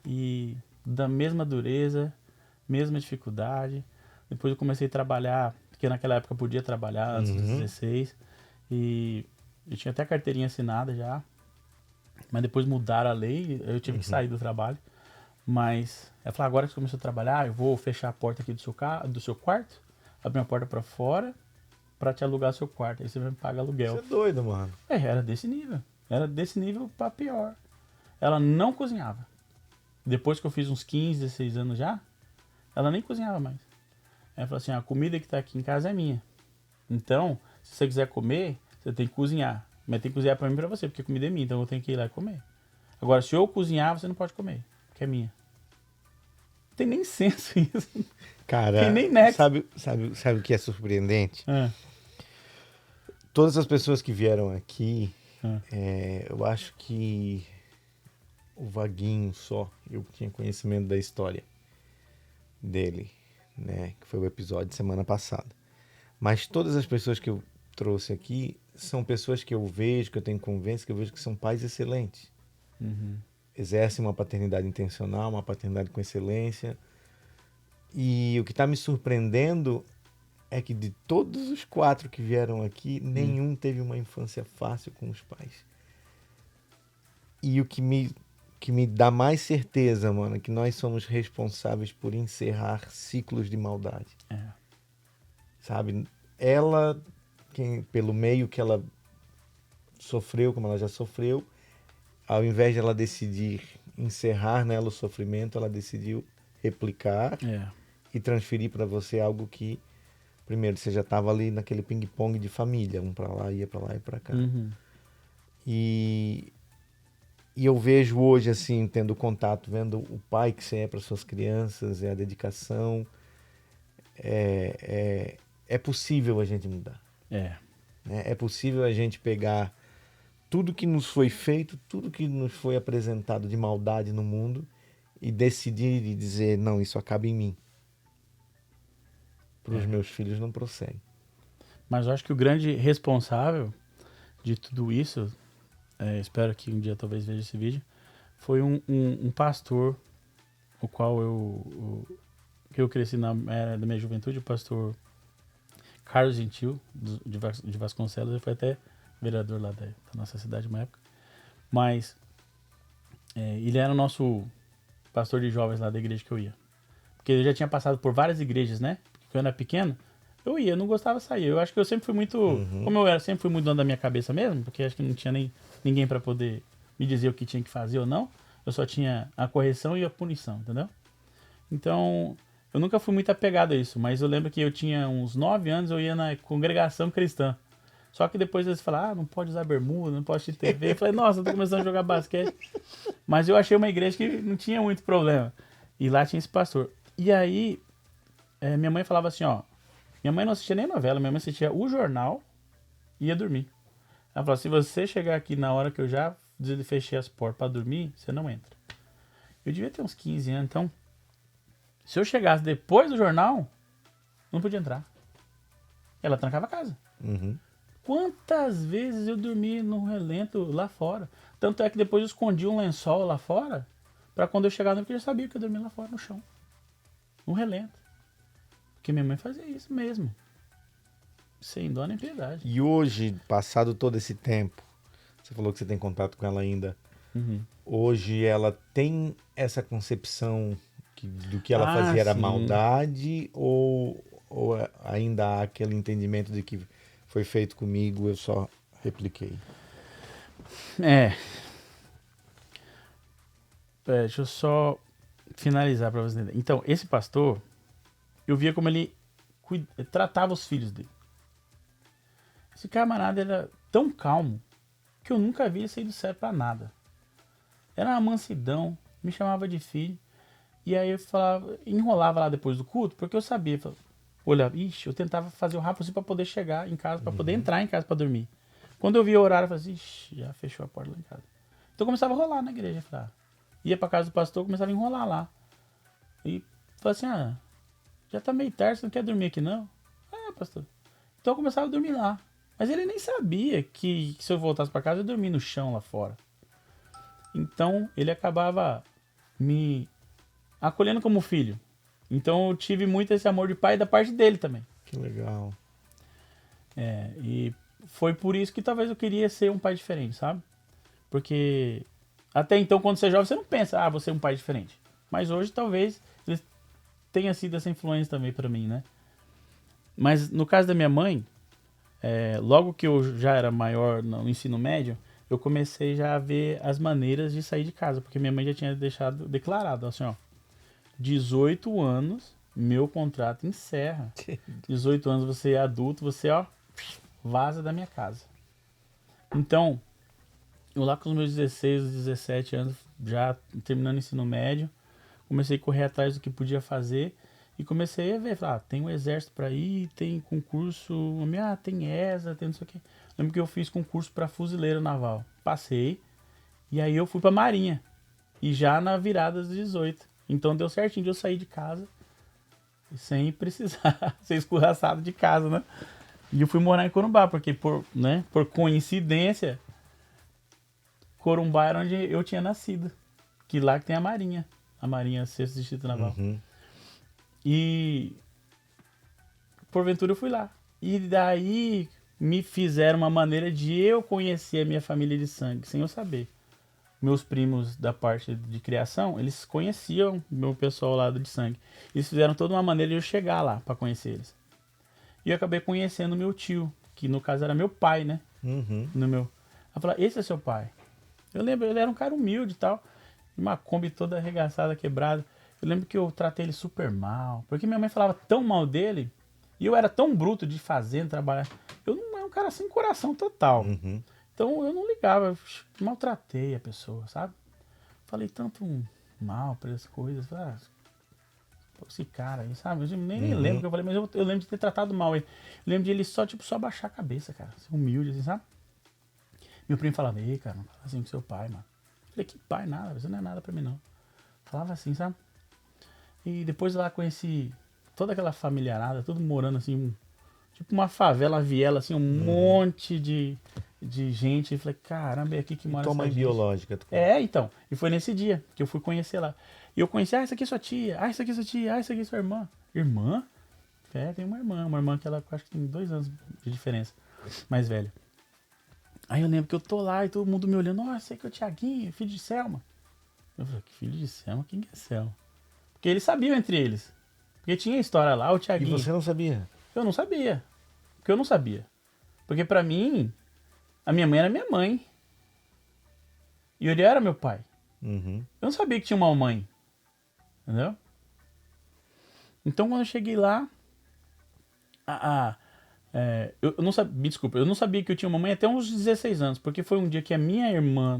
e da mesma dureza, mesma dificuldade. Depois eu comecei a trabalhar, porque naquela época eu podia trabalhar antes dos 16. E eu tinha até carteirinha assinada já. Mas depois mudaram a lei, eu tive que sair do trabalho. Mas ela falou, agora que você começou a trabalhar, eu vou fechar a porta aqui do seu quarto, abrir uma porta pra fora, pra te alugar seu quarto. Aí você vai me pagar aluguel. Você é doido, mano. Era desse nível. Era desse nível pra pior. Ela não cozinhava. Depois que eu fiz uns 15, 16 anos já, ela nem cozinhava mais. Ela falou assim, a comida que tá aqui em casa é minha. Então, se você quiser comer, você tem que cozinhar. Mas tem que cozinhar pra mim e pra você, porque a comida é minha, então eu tenho que ir lá e comer. Agora, se eu cozinhar, você não pode comer, porque é minha. Não tem nem senso isso. Cara, Tem nem nexo. sabe o que é surpreendente? Ah, Todas as pessoas que vieram aqui, ah, eu acho que o Vaguinho só, eu tinha conhecimento da história dele, né? Que foi o episódio de semana passada. Mas todas as pessoas que eu trouxe aqui são pessoas que eu vejo, que eu tenho convivência, que eu vejo que são pais excelentes. Exercem uma paternidade intencional, uma paternidade com excelência. E o que está me surpreendendo é que de todos os 4 que vieram aqui, nenhum teve uma infância fácil com os pais. E o que me dá mais certeza, mano, é que nós somos responsáveis por encerrar ciclos de maldade. Sabe? Ela, pelo meio que ela sofreu, como ela já sofreu, ao invés de ela decidir encerrar nela o sofrimento, ela decidiu replicar e transferir para você algo que, primeiro, você já estava ali naquele ping-pong de família, um para lá, ia para lá e para cá. E eu vejo hoje, assim, tendo contato, vendo o pai que você é para suas crianças, a dedicação. É possível a gente mudar. Né? É possível a gente pegar tudo que nos foi feito, tudo que nos foi apresentado de maldade no mundo e decidir e dizer, não, isso acaba em mim. Para os meus filhos não prossegue. Mas eu acho que o grande responsável de tudo isso, espero que um dia talvez veja esse vídeo, foi um pastor o qual que eu cresci na era da minha juventude, o pastor Carlos Gentil, de Vasconcelos, ele foi até vereador lá da nossa cidade uma época. Mas ele era o nosso pastor de jovens lá da igreja que eu ia. Porque ele já tinha passado por várias igrejas, né? Porque eu era pequeno, eu não gostava de sair. Eu acho que eu sempre fui muito... Como eu era, sempre fui muito dono da minha cabeça mesmo, porque acho que não tinha nem ninguém para poder me dizer o que tinha que fazer ou não. Eu só tinha a correção e a punição, entendeu? Então, eu nunca fui muito apegado a isso, mas eu lembro que eu tinha uns 9 anos, eu ia na congregação cristã. Só que depois eles falaram, não pode usar bermuda, não pode assistir TV. Eu falei, nossa, eu tô começando a jogar basquete. Mas eu achei uma igreja que não tinha muito problema. E lá tinha esse pastor. E aí, minha mãe falava assim, ó. Minha mãe não assistia nem novela, minha mãe assistia o jornal e ia dormir. Ela falou, se você chegar aqui na hora que eu já fechei as portas pra dormir, você não entra. Eu devia ter uns 15 anos, então... Se eu chegasse depois do jornal, não podia entrar. Ela trancava a casa. Quantas vezes eu dormi no relento lá fora? Tanto é que depois eu escondi um lençol lá fora, pra quando eu chegar no porque eu já sabia que eu dormia lá fora no chão. No relento. Porque minha mãe fazia isso mesmo. Sem dó nem piedade. E hoje, passado todo esse tempo, você falou que você tem contato com ela ainda. Hoje ela tem essa concepção do que ela fazia era sim. maldade ou ainda há aquele entendimento de que foi feito comigo, eu só repliquei? Deixa eu só finalizar pra você entender. Então, esse pastor, eu via como ele tratava os filhos dele. Esse camarada era tão calmo que eu nunca vi ele sair do sério pra nada. Era uma mansidão, me chamava de filho. E aí eu falava, enrolava lá depois do culto, porque eu sabia. Olha, eu tentava fazer o rápido possível pra poder chegar em casa, pra poder entrar em casa pra dormir. Quando eu via o horário, eu falava assim, já fechou a porta lá em casa. Então eu começava a rolar na igreja. Ia pra casa do pastor, começava a enrolar lá. E falava assim, já tá meio tarde, você não quer dormir aqui não? Pastor. Então eu começava a dormir lá. Mas ele nem sabia que se eu voltasse pra casa, eu dormia no chão lá fora. Então ele acabava me acolhendo como filho. Então eu tive muito esse amor de pai da parte dele também. Que legal. E foi por isso que talvez eu queria ser um pai diferente, sabe? Porque até então, quando você é jovem, você não pensa, vou ser um pai diferente. Mas hoje talvez ele tenha sido essa influência também pra mim, né? Mas no caso da minha mãe, logo que eu já era maior no ensino médio, eu comecei já a ver as maneiras de sair de casa, porque minha mãe já tinha deixado declarado, assim, 18 anos, meu contrato encerra. 18 anos você é adulto, você, vaza da minha casa. Então, eu lá com os meus 16, 17 anos, já terminando o ensino médio, comecei a correr atrás do que podia fazer e comecei a ver, tem um exército para ir, tem concurso, tem ESA, tem não sei o que. Lembro que eu fiz concurso para fuzileiro naval. Passei, e aí eu fui para Marinha, e já na virada dos 18. Então deu certinho de eu sair de casa sem precisar ser escorraçado de casa, né? E eu fui morar em Corumbá, porque por coincidência, Corumbá era onde eu tinha nascido. Que lá que tem a Marinha 6º Distrito Naval. E porventura eu fui lá. E daí me fizeram uma maneira de eu conhecer a minha família de sangue, sem eu saber. Meus primos da parte de criação, eles conheciam meu pessoal lá de sangue. Eles fizeram toda uma maneira de eu chegar lá para conhecer eles. E eu acabei conhecendo meu tio, que no caso era meu pai, né? Eu falei, esse é seu pai? Eu lembro, ele era um cara humilde e tal. Uma Kombi toda arregaçada, quebrada. Eu lembro que eu tratei ele super mal. Porque minha mãe falava tão mal dele. E eu era tão bruto de fazer, trabalhar. Eu não era um cara sem coração total. Então eu não ligava, eu maltratei a pessoa, sabe? Falei tanto mal para as coisas. Esse cara aí, sabe? Eu nem lembro o que eu falei, mas eu lembro de ter tratado mal ele. Eu lembro de ele só baixar a cabeça, cara. Ser humilde, assim, sabe? Meu primo falava, ei, cara, não fala assim com seu pai, mano. Eu falei, que pai, nada, isso não é nada pra mim, não. Falava assim, sabe? E depois lá conheci toda aquela familiarada, tudo morando assim, tipo uma favela, viela, assim, um monte de de gente. E falei, caramba, é aqui que mora Tua essa mãe gente. biológica. Então. E foi nesse dia que eu fui conhecer lá. E eu conheci, essa aqui é sua tia. Essa aqui é sua tia. Essa aqui é sua irmã. Irmã? Tem uma irmã. Uma irmã que ela acho que tem 2 anos de diferença. Mais velha. Aí eu lembro que eu tô lá e todo mundo me olhando. Nossa, esse aqui é o Tiaguinho, filho de Selma. Eu falei, que filho de Selma? Quem que é Selma? Porque eles sabiam entre eles. Porque tinha história lá, o E Tiaguinho. você não sabia? Eu não sabia. Porque eu não sabia. Porque pra mim, a minha mãe era minha mãe. E ele era meu pai. Uhum. Eu não sabia que tinha uma mãe. Entendeu? Então quando eu cheguei lá, eu não sabia, me desculpa, eu não sabia que eu tinha uma mãe até uns 16 anos, porque foi um dia que a minha irmã,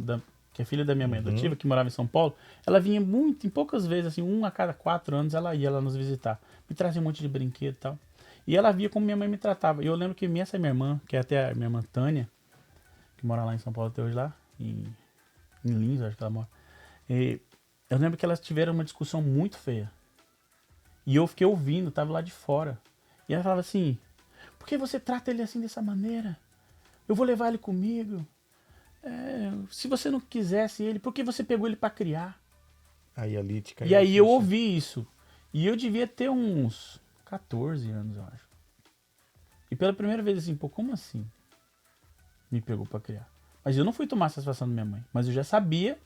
que é filha da minha mãe adotiva, que morava em São Paulo, ela vinha muito, em poucas vezes, assim, 1 a cada 4 anos ela ia lá nos visitar. Me trazia um monte de brinquedo e tal. E ela via como minha mãe me tratava. E eu lembro que essa minha irmã, que é até a minha irmã Tânia, que mora lá em São Paulo até hoje lá, em Lins, acho que ela mora. E eu lembro que elas tiveram uma discussão muito feia. E eu fiquei ouvindo, tava lá de fora. E ela falava assim, por que você trata ele assim dessa maneira? Eu vou levar ele comigo. Se você não quisesse ele, por que você pegou ele pra criar? Aí ali te caiu E a aí eu ficha. ouvi isso. E eu devia ter uns 14 anos, eu acho. E pela primeira vez assim, pô, como assim? Me pegou pra criar. Mas eu não fui tomar a satisfação da minha mãe. Mas eu já sabia.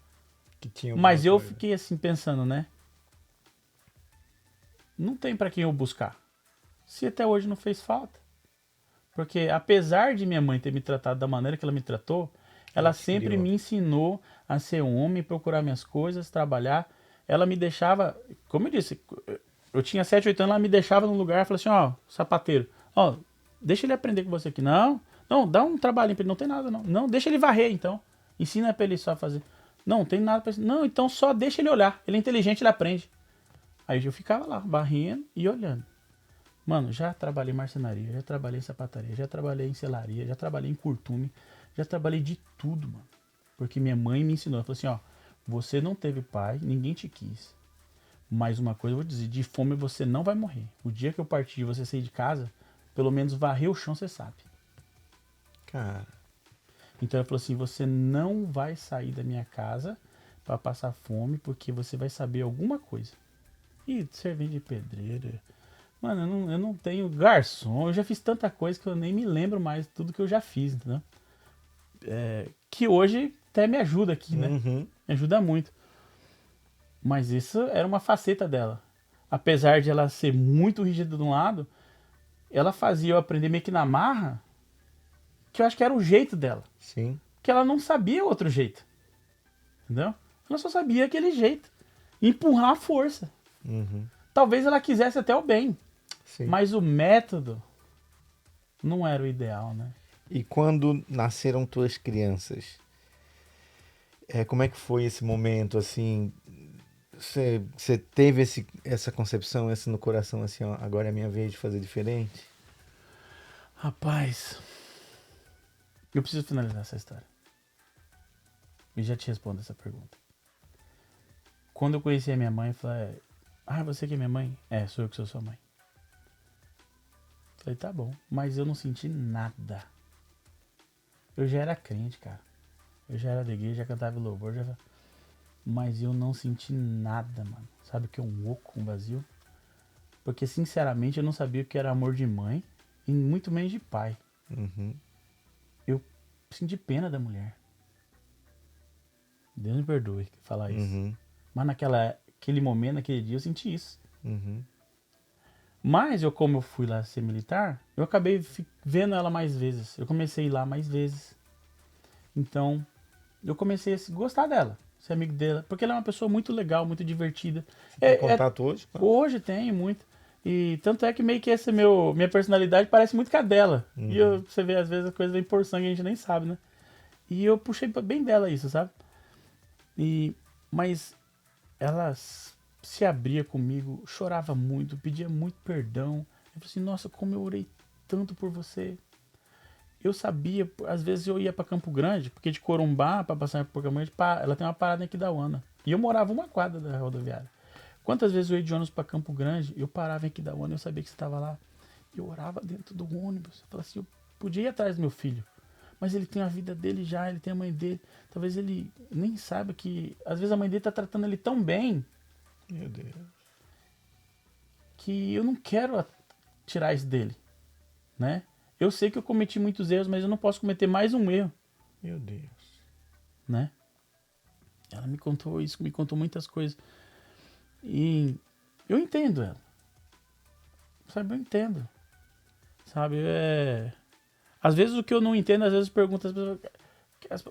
Que tinha Mas eu coisa. fiquei assim pensando, né? Não tem pra quem eu buscar. Se até hoje não fez falta. Porque apesar de minha mãe ter me tratado da maneira que ela me tratou, ela sempre criou. me ensinou a ser um homem, procurar minhas coisas, trabalhar. Ela me deixava, como eu disse, eu tinha 7, 8 anos, ela me deixava num lugar e falava assim, ó, sapateiro, ó, deixa ele aprender com você aqui. Não, dá um trabalhinho pra ele, não tem nada não. Não, deixa ele varrer então. Ensina pra ele só fazer. Não tem nada pra ele. Não, então só deixa ele olhar. Ele é inteligente, ele aprende. Aí eu ficava lá, barrendo e olhando. Mano, já trabalhei em marcenaria, já trabalhei em sapataria, já trabalhei em selaria, já trabalhei em curtume, já trabalhei de tudo, mano. Porque minha mãe me ensinou, ela falou assim, ó, você não teve pai, ninguém te quis. Mas uma coisa eu vou dizer, de fome você não vai morrer. O dia que eu partir e você sair de casa, pelo menos varrer o chão você sabe. Cara. Então ela falou assim, você não vai sair da minha casa pra passar fome, porque você vai saber alguma coisa. E servente de pedreiro. Mano, eu não tenho garçom, eu já fiz tanta coisa que eu nem me lembro mais de tudo que eu já fiz, entendeu? Que hoje até me ajuda aqui, né? Uhum. Me ajuda muito. Mas isso era uma faceta dela. Apesar de ela ser muito rígida de um lado, ela fazia eu aprender meio que na marra, que eu acho que era o jeito dela. Sim. Que ela não sabia outro jeito. Entendeu? Ela só sabia aquele jeito. Empurrar a força. Uhum. Talvez ela quisesse até o bem. Sim. Mas o método não era o ideal, né? E quando nasceram tuas crianças, como é que foi esse momento, assim? Você teve essa concepção, essa no coração, assim, ó, agora é a minha vez de fazer diferente? Rapaz, eu preciso finalizar essa história. E já te respondo essa pergunta. Quando eu conheci a minha mãe, eu falei, você que é minha mãe? Sou eu que sou sua mãe. Falei, tá bom, mas eu não senti nada. Eu já era crente, cara. Eu já era da igreja, já cantava louvor, mas eu não senti nada, mano. Sabe o que é um oco, um vazio? Porque, sinceramente, eu não sabia o que era amor de mãe e muito menos de pai. Uhum. Eu senti pena da mulher. Deus me perdoe falar isso. Uhum. Mas naquele momento, naquele dia, eu senti isso. Uhum. Mas como eu fui lá ser militar, eu acabei vendo ela mais vezes. Eu comecei a ir lá mais vezes. Então, eu comecei a gostar dela, ser amigo dela. Porque ela é uma pessoa muito legal, muito divertida. Tem contato hoje? Hoje tem muito. E tanto é que meio que minha personalidade parece muito com a dela. E você vê, às vezes, a coisa vem por sangue e a gente nem sabe, né? E eu puxei bem dela isso, sabe? Mas ela se abria comigo, chorava muito, pedia muito perdão. Eu falei assim, nossa, como eu orei tanto por você. Eu sabia, às vezes eu ia pra Campo Grande, porque de Corumbá pra passar por Campo Grande, ela tem uma parada aqui da Uana. E eu morava uma quadra da rodoviária. Quantas vezes eu ia de ônibus pra Campo Grande, eu parava aqui da Uana, eu sabia que você estava lá. E eu orava dentro do ônibus. Eu falava assim, eu podia ir atrás do meu filho, mas ele tem a vida dele já, ele tem a mãe dele. Talvez ele nem saiba que, às vezes a mãe dele tá tratando ele tão bem Meu Deus. que eu não quero tirar isso dele, né? Eu sei que eu cometi muitos erros, mas eu não posso cometer mais um erro, Meu Deus. né? Ela me contou isso, me contou muitas coisas. E eu entendo ela. Sabe, eu entendo. Sabe, às vezes o que eu não entendo, às vezes eu pergunto às pessoas,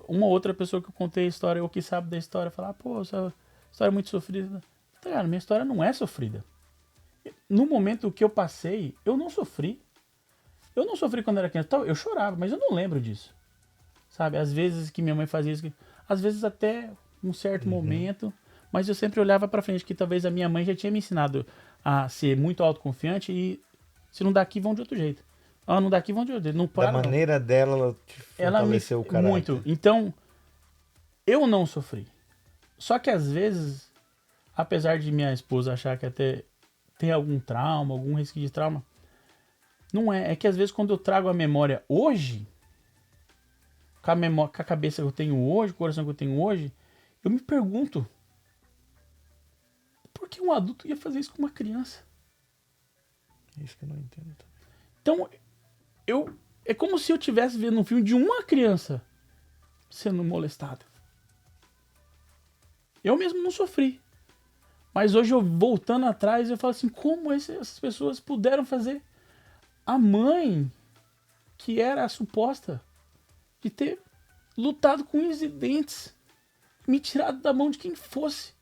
uma outra pessoa que eu contei a história ou que sabe da história, fala, pô, essa história é muito sofrida. Tá ligado? Minha história não é sofrida. No momento que eu passei, eu não sofri. Eu não sofri quando era criança. Eu chorava, mas eu não lembro disso. Sabe, às vezes que minha mãe fazia isso, às vezes até um certo momento, mas eu sempre olhava pra frente, que talvez a minha mãe já tinha me ensinado a ser muito autoconfiante e se não dá aqui, vão de outro jeito. Ah, não dá aqui, vão de outro jeito. Não Da para, não. maneira dela, ela te Ela me fortaleceu o caráter. muito. Então, eu não sofri. Só que às vezes, apesar de minha esposa achar que até tem algum trauma, algum resquício de trauma, não é. É que às vezes quando eu trago a memória hoje, com a cabeça que eu tenho hoje, com o coração que eu tenho hoje, eu me pergunto, por que um adulto ia fazer isso com uma criança? É isso que eu não entendo também. Então, é como se eu estivesse vendo um filme de uma criança sendo molestada. Eu mesmo não sofri. Mas hoje, eu voltando atrás, eu falo assim, como essas pessoas puderam fazer? A mãe, que era a suposta de ter lutado com unhas e dentes, me tirado da mão de quem fosse.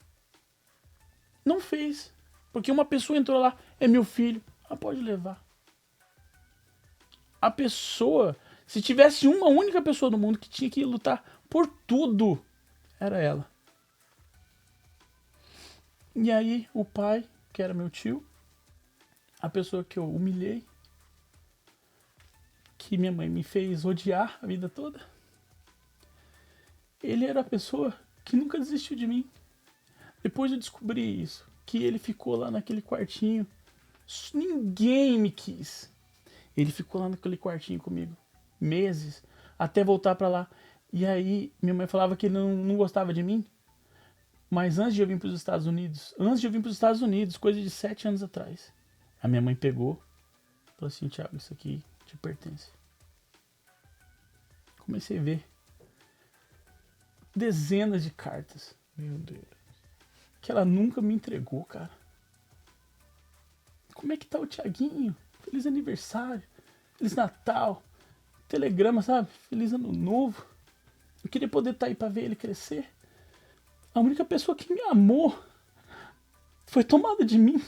Não fez. Porque uma pessoa entrou lá, é meu filho, pode levar. A pessoa, se tivesse uma única pessoa no mundo que tinha que lutar por tudo, era ela. E aí o pai, que era meu tio, a pessoa que eu humilhei, que minha mãe me fez odiar a vida toda, ele era a pessoa que nunca desistiu de mim. Depois eu descobri isso, que ele ficou lá naquele quartinho, ninguém me quis. Ele ficou lá naquele quartinho comigo, meses, até voltar pra lá. E aí minha mãe falava que ele não gostava de mim. Mas antes de eu vir para os Estados Unidos, coisa de 7 anos atrás, a minha mãe pegou e falou assim, Thiago, isso aqui te pertence. Comecei a ver dezenas de cartas. Meu Deus. Que ela nunca me entregou, cara. Como é que tá o Thiaguinho? Feliz aniversário. Feliz Natal. Telegrama, sabe? Feliz Ano Novo. Eu queria poder estar aí pra ver ele crescer. A única pessoa que me amou foi tomada de mim.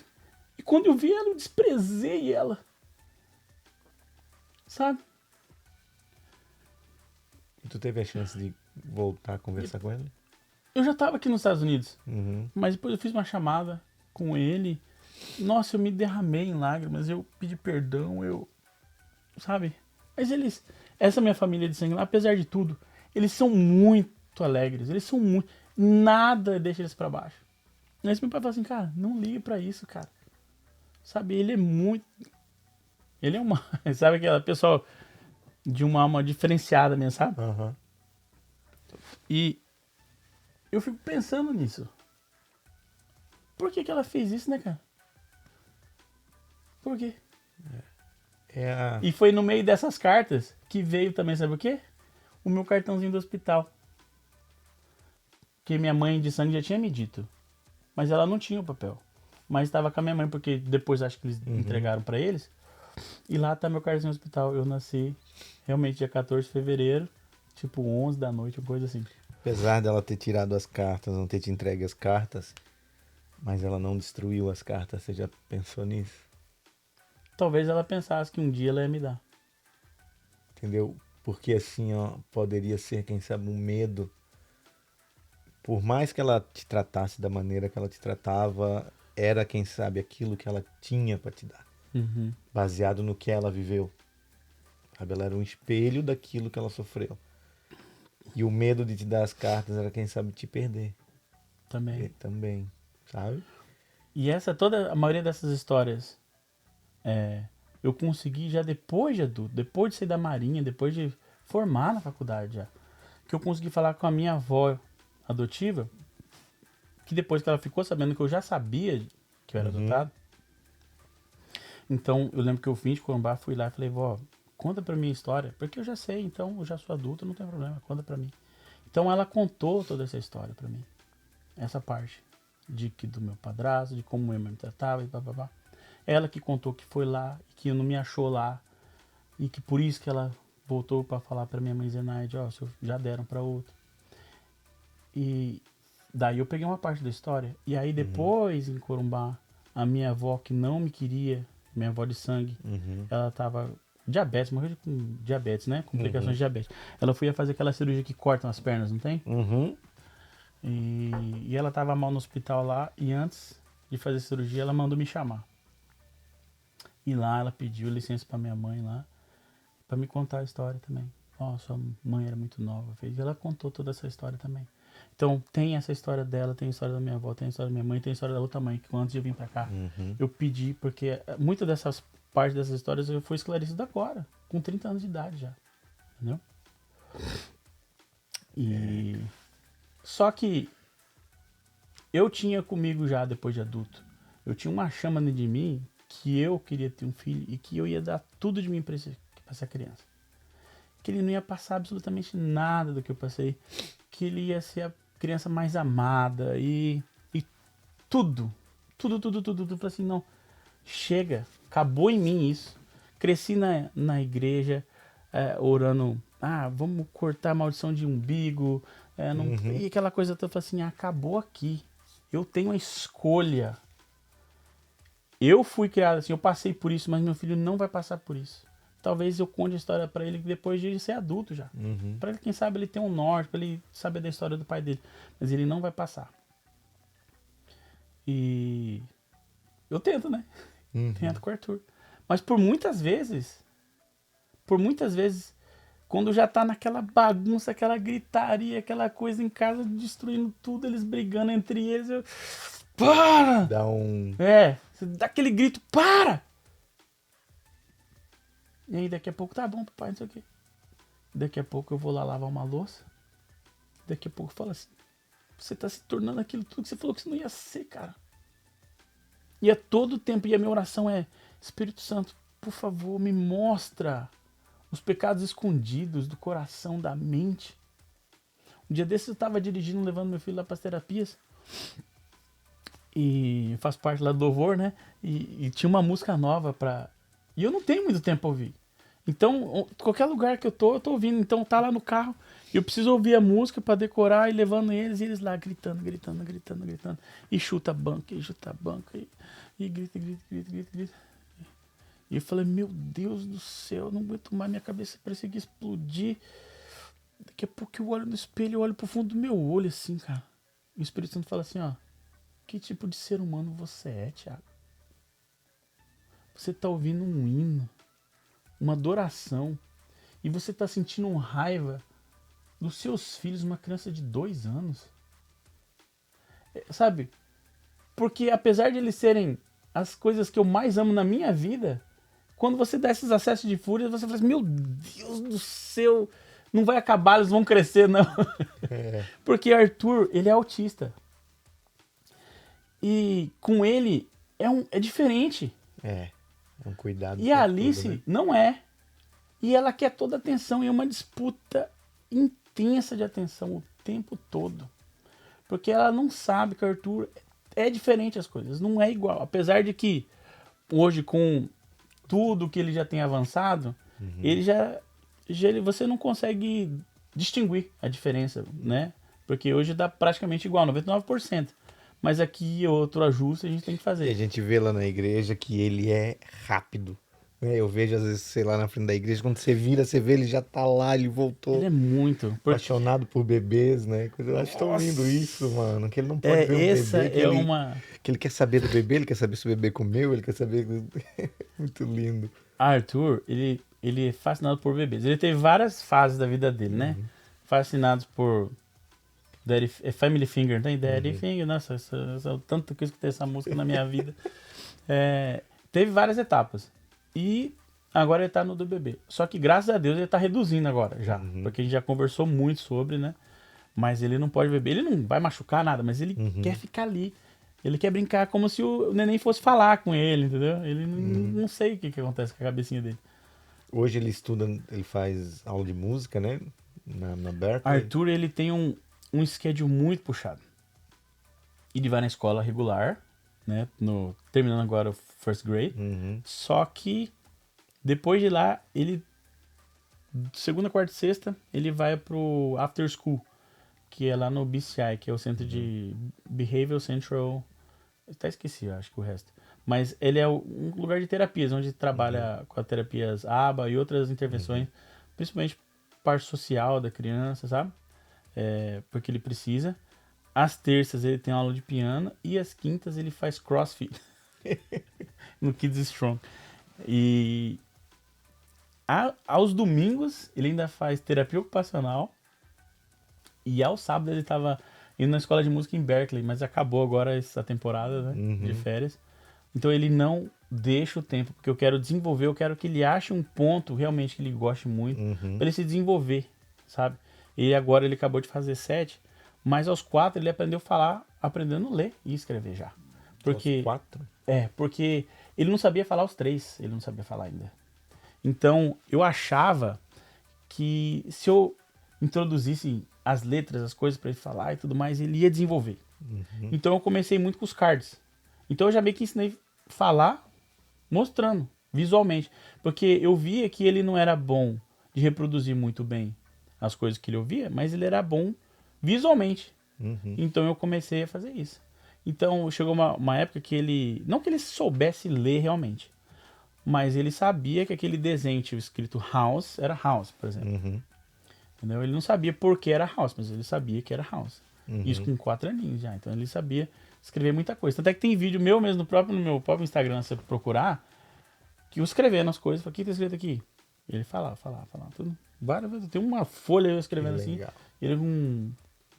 E quando eu vi ela, eu desprezei ela. Sabe? E tu teve a chance de voltar a conversar com ele? Eu já tava aqui nos Estados Unidos. Uhum. Mas depois eu fiz uma chamada com ele. Nossa, eu me derramei em lágrimas. Eu pedi perdão, sabe? Mas eles... Essa minha família de sangue, apesar de tudo, eles são muito alegres. Eles são muito... Nada deixa eles pra baixo. Mas meu pai fala assim, cara, não ligue pra isso, cara. Sabe, ele é muito... Ele é uma... Sabe aquela pessoa de uma alma diferenciada mesmo, sabe? Uhum. E eu fico pensando nisso. Por que ela fez isso, né, cara? Por quê? E foi no meio dessas cartas que veio também, sabe o quê? O meu cartãozinho do hospital. Que minha mãe de sangue já tinha me dito. Mas ela não tinha o papel. Mas estava com a minha mãe, porque depois acho que eles entregaram pra eles. E lá tá meu cartãozinho do hospital. Eu nasci realmente dia 14 de fevereiro, tipo 11 da noite, uma coisa assim. Apesar dela ter tirado as cartas, não ter te entregue as cartas, mas ela não destruiu as cartas, você já pensou nisso? Talvez ela pensasse que um dia ela ia me dar. Entendeu? Porque assim, ó, poderia ser, quem sabe, um medo. Por mais que ela te tratasse da maneira que ela te tratava, era, quem sabe, aquilo que ela tinha pra te dar. Uhum. Baseado no que ela viveu. Sabe? Ela era um espelho daquilo que ela sofreu. E o medo de te dar as cartas era, quem sabe, te perder. Também. E também, sabe? E a maioria dessas histórias, eu consegui já depois de adulto, depois de sair da marinha, depois de formar na faculdade já. Que eu consegui falar com a minha avó adotiva, que depois que ela ficou sabendo que eu já sabia que eu era adotado, então eu lembro que eu vim de Corumbá, fui lá e falei, vó, conta pra mim a história, porque eu já sei, então eu já sou adulto, não tem problema, conta pra mim. Então ela contou toda essa história pra mim, essa parte do meu padrasto, de como minha mãe me tratava e papapá. Ela que contou que foi lá, que não me achou lá, e que por isso que ela voltou pra falar pra minha mãe Zenaide, ó, já deram pra outro. E daí eu peguei uma parte da história. E aí depois, em Corumbá, a minha avó que não me queria, minha avó de sangue, ela tava diabetes, morreu com diabetes, né? Complicações de diabetes. Ela foi fazer aquela cirurgia que cortam as pernas, não tem? E ela tava mal no hospital lá, e antes de fazer a cirurgia, ela mandou me chamar. E lá ela pediu licença pra minha mãe lá, pra me contar a história também. Ó, sua mãe era muito nova, fez. E ela contou toda essa história também. Então tem essa história dela, tem a história da minha avó, tem a história da minha mãe, tem a história da outra mãe, que antes de eu vir pra cá, eu pedi, porque muitas dessas partes dessas histórias eu fui esclarecido agora, com 30 anos de idade já. Entendeu? E só que eu tinha comigo já, depois de adulto, eu tinha uma chama dentro de mim que eu queria ter um filho e que eu ia dar tudo de mim pra essa criança. Que ele não ia passar absolutamente nada do que eu passei. Que ele ia ser a criança mais amada e tudo. Tudo. Eu falei assim, não, chega, acabou em mim isso. Cresci na igreja, orando, vamos cortar a maldição de umbigo. E aquela coisa toda, eu falei assim, acabou aqui. Eu tenho a escolha. Eu fui criado assim, eu passei por isso, mas meu filho não vai passar por isso. Talvez eu conte a história pra ele depois de ele ser adulto já. Pra ele, quem sabe, ele ter um norte, pra ele saber da história do pai dele. Mas ele não vai passar. E eu tento, né? Tento com o Arthur. Mas por muitas vezes, quando já tá naquela bagunça, aquela gritaria, aquela coisa em casa, destruindo tudo, eles brigando entre eles, eu... Para! Você dá aquele grito, para! E aí daqui a pouco, tá bom, papai, não sei o quê. Daqui a pouco eu vou lá lavar uma louça. Daqui a pouco eu falo assim, você tá se tornando aquilo tudo que você falou que você não ia ser, cara. E a todo tempo, e a minha oração é, Espírito Santo, por favor, me mostra os pecados escondidos do coração, da mente. Um dia desses eu tava dirigindo, levando meu filho lá para as terapias. E eu faço parte lá do louvor, né? E tinha uma música nova pra... E eu não tenho muito tempo pra ouvir. Então, qualquer lugar que eu tô ouvindo. Então tá lá no carro, eu preciso ouvir a música pra decorar e levando eles, e eles lá gritando. E chuta a banca, e grita. E eu falei, meu Deus do céu, eu não aguento mais, minha cabeça parecia que ia explodir. Daqui a pouco eu olho no espelho, eu olho pro fundo do meu olho assim, cara. E o Espírito Santo fala assim, ó, que tipo de ser humano você é, Thiago? Você tá ouvindo um hino, uma adoração, e você tá sentindo raiva dos seus filhos, uma criança de 2 anos. Sabe? Porque apesar de eles serem as coisas que eu mais amo na minha vida, quando você dá esses acessos de fúria, você fala assim, meu Deus do céu, não vai acabar, eles vão crescer, não. Porque Arthur, ele é autista. E com ele é diferente. É um cuidado. E a Alice tudo, né? não é. E ela quer toda a atenção, e é uma disputa intensa de atenção o tempo todo. Porque ela não sabe que o Arthur é diferente as coisas, não é igual. Apesar de que hoje, com tudo que ele já tem avançado, ele você não consegue distinguir a diferença, né? Porque hoje dá praticamente igual, 99%. Mas aqui outro ajuste a gente tem que fazer. E a gente vê lá na igreja que ele é rápido. Eu vejo às vezes, sei lá, na frente da igreja, quando você vira, você vê, ele já tá lá, ele voltou. Ele é muito apaixonado por bebês, né? Eu acho tão lindo isso, mano. Que ele não pode ver um bebê. Que ele quer saber do bebê, ele quer saber se o bebê comeu, ele quer saber. Muito lindo. Arthur, ele é fascinado por bebês. Ele teve várias fases da vida dele, né? Fascinado por Family Finger, não tem? Daddy Finger, nossa, tanto que eu escutei essa música na minha vida. Teve várias etapas. E Agora ele tá no do bebê. Só que graças a Deus ele tá reduzindo agora já. Porque a gente já conversou muito sobre, né? Mas ele não pode beber. Ele não vai machucar nada, mas ele quer ficar ali. Ele quer brincar como se o neném fosse falar com ele, entendeu? Ele não sei o que acontece com a cabecinha dele. Hoje ele estuda, ele faz aula de música, né? Na Berkeley. Arthur, ele tem um schedule muito puxado. Ele vai na escola regular, né? Terminando agora o first grade. Só que depois de lá, ele segunda, quarta e sexta, ele vai pro after school, que é lá no BCI, que é o Centro de Behavioral Central. Até esqueci, eu acho que o resto. Mas ele é um lugar de terapias, onde trabalha com as terapias ABA e outras intervenções, principalmente parte social da criança, sabe? Porque ele precisa. Às terças ele tem aula de piano e às quintas ele faz CrossFit no Kids Strong. E aos domingos ele ainda faz terapia ocupacional. E ao sábado ele estava indo na escola de música em Berkeley, mas acabou agora essa temporada, né, de férias. Então ele não deixa o tempo, porque eu quero desenvolver, eu quero que ele ache um ponto realmente que ele goste muito, para ele se desenvolver, sabe? E agora ele acabou de fazer 7, mas aos 4 ele aprendeu a falar, aprendendo a ler e escrever já. Porque, Aos 4? porque ele não sabia falar os 3, ele não sabia falar ainda. Então eu achava que se eu introduzisse as letras, as coisas para ele falar e tudo mais, ele ia desenvolver. Então eu comecei muito com os cards. Então eu já meio que ensinei a falar mostrando, visualmente. Porque eu via que ele não era bom de reproduzir muito bem as coisas que ele ouvia, mas ele era bom visualmente. Então eu comecei a fazer isso. Então chegou uma época que ele, não que ele soubesse ler realmente, mas ele sabia que aquele desenho tinha escrito house era house, por exemplo. Entendeu? Ele não sabia por que era house, mas ele sabia que era house. Isso com 4 aninhos já. Então ele sabia escrever muita coisa. Tanto é que tem vídeo meu mesmo no meu próprio Instagram, se você procurar, que eu escrevendo as coisas. O que tá escrito aqui? Ele falava. Tudo. Várias vezes. Tem uma folha eu escrevendo assim. Ele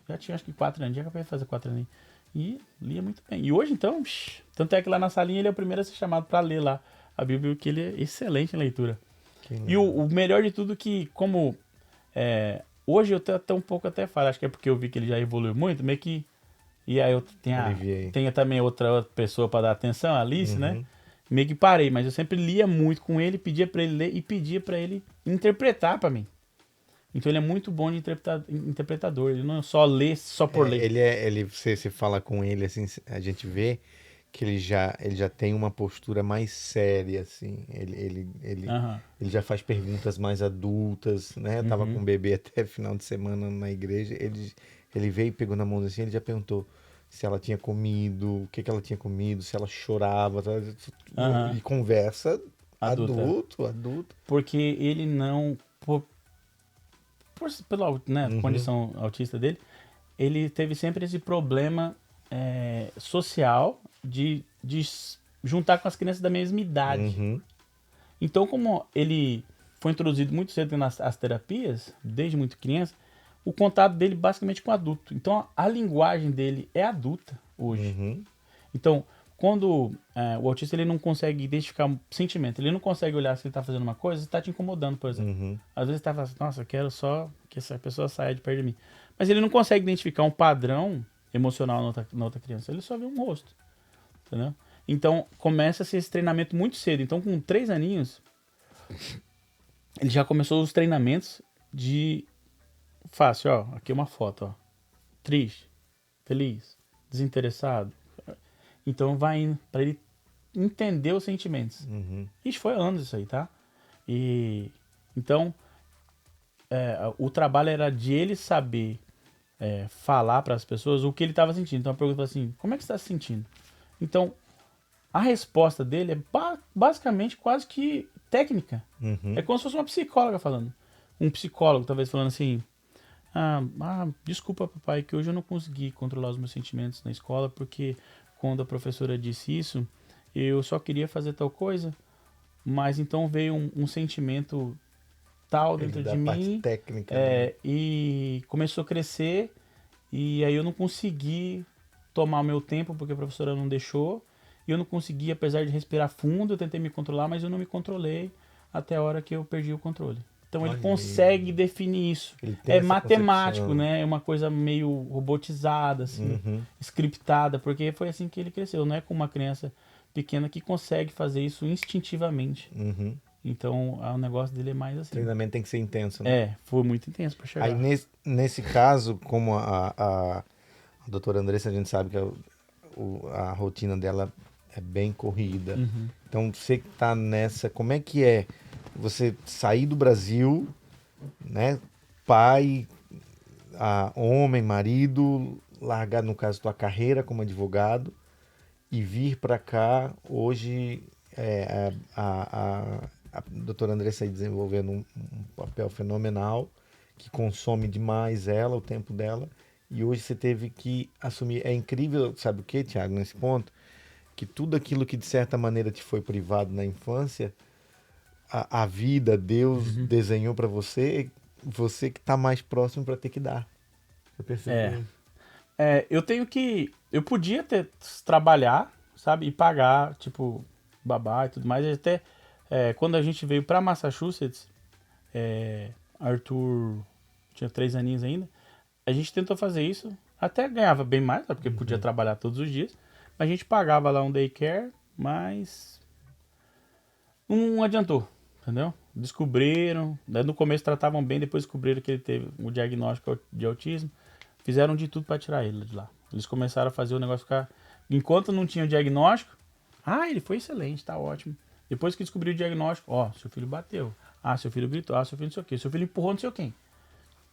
já tinha acho que 4 anos, já acabei de fazer 4 anos. E lia muito bem. E hoje então, tanto é que lá na salinha ele é o primeiro a ser chamado para ler lá a Bíblia, que ele é excelente em leitura. E o melhor de tudo que, como hoje eu até um pouco até falo, acho que é porque eu vi que ele já evoluiu muito, meio que. E aí eu tenho também outra pessoa para dar atenção, a Alice, né? Meio que parei, mas eu sempre lia muito com ele, pedia para ele ler e pedia para ele interpretar para mim. Então ele é muito bom de interpretador, ele não só lê só por ler. Você fala com ele assim, a gente vê que ele já tem uma postura mais séria, assim. Ele já faz perguntas mais adultas, né? Eu tava com um bebê até final de semana na igreja. Ele veio e pegou na mão assim, ele já perguntou se ela tinha comido, o que ela tinha comido, se ela chorava. E conversa adulto. Porque ele não. Pela condição autista dele, ele teve sempre esse problema social de juntar com as crianças da mesma idade. Então, como ele foi introduzido muito cedo nas terapias, desde muito criança, o contato dele basicamente com adulto. Então, a linguagem dele é adulta hoje. Então, quando o autista ele não consegue identificar um sentimento, ele não consegue olhar se ele está fazendo uma coisa e está te incomodando, por exemplo. Às vezes está falando assim, nossa, eu quero só que essa pessoa saia de perto de mim. Mas ele não consegue identificar um padrão emocional na outra criança, ele só vê um rosto. Entendeu? Então, começa-se esse treinamento muito cedo. Então, com 3 aninhos, ele já começou os treinamentos de fácil, ó, aqui é uma foto, ó. Triste, feliz, desinteressado. Então vai indo para ele entender os sentimentos. Isso foi anos isso aí, tá? E então o trabalho era de ele saber falar para as pessoas o que ele estava sentindo. Então a pergunta assim, como é que você está se sentindo? Então a resposta dele é basicamente quase que técnica. É como se fosse uma psicóloga falando. Um psicólogo talvez falando assim, desculpa papai, que hoje eu não consegui controlar os meus sentimentos na escola, porque quando a professora disse isso, eu só queria fazer tal coisa, mas então veio um sentimento tal dentro de mim, técnica, e começou a crescer, e aí eu não consegui tomar o meu tempo, porque a professora não deixou, e eu não consegui, apesar de respirar fundo, eu tentei me controlar, mas eu não me controlei, até a hora que eu perdi o controle. Então ele Olha consegue definir isso. Ele tem É essa matemático, concepção. né? É uma coisa meio robotizada, assim, Uhum, scriptada, porque foi assim que ele cresceu. Não é como uma criança pequena que consegue fazer isso instintivamente. uhum. Então o negócio dele é mais O assim. treinamento tem que ser intenso, né? É, foi muito intenso pra Aí chegar. nesse caso, como a doutora Andressa, a gente sabe que a rotina dela é bem corrida. Uhum. Então você que tá nessa, como é que é você sair do Brasil, né? Pai, homem, marido, largar, no caso, tua carreira como advogado e vir para cá hoje a doutora Andressa aí desenvolvendo um papel fenomenal que consome demais ela, o tempo dela, e hoje você teve que assumir. É incrível, sabe o que, Thiago, nesse ponto? Que tudo aquilo que de certa maneira te foi privado na infância, a vida, Deus Uhum. desenhou para você, você que está mais próximo para ter que dar. Eu percebo É. isso. Eu tenho que. Eu podia ter trabalhar, sabe? E pagar, tipo, babá e tudo mais. Até quando a gente veio pra Massachusetts, Arthur tinha 3 aninhos ainda. A gente tentou fazer isso. Até ganhava bem mais, né, porque podia Uhum. trabalhar todos os dias. Mas a gente pagava lá um daycare, mas não adiantou, entendeu? Descobriram, né, no começo tratavam bem, depois descobriram que ele teve o diagnóstico de autismo. Fizeram de tudo para tirar ele de lá. Eles começaram a fazer o negócio ficar. Enquanto não tinha o diagnóstico, ele foi excelente, tá ótimo. Depois que descobriu o diagnóstico, seu filho bateu. Seu filho gritou. Seu filho não sei o quê. Seu filho empurrou não sei o quem.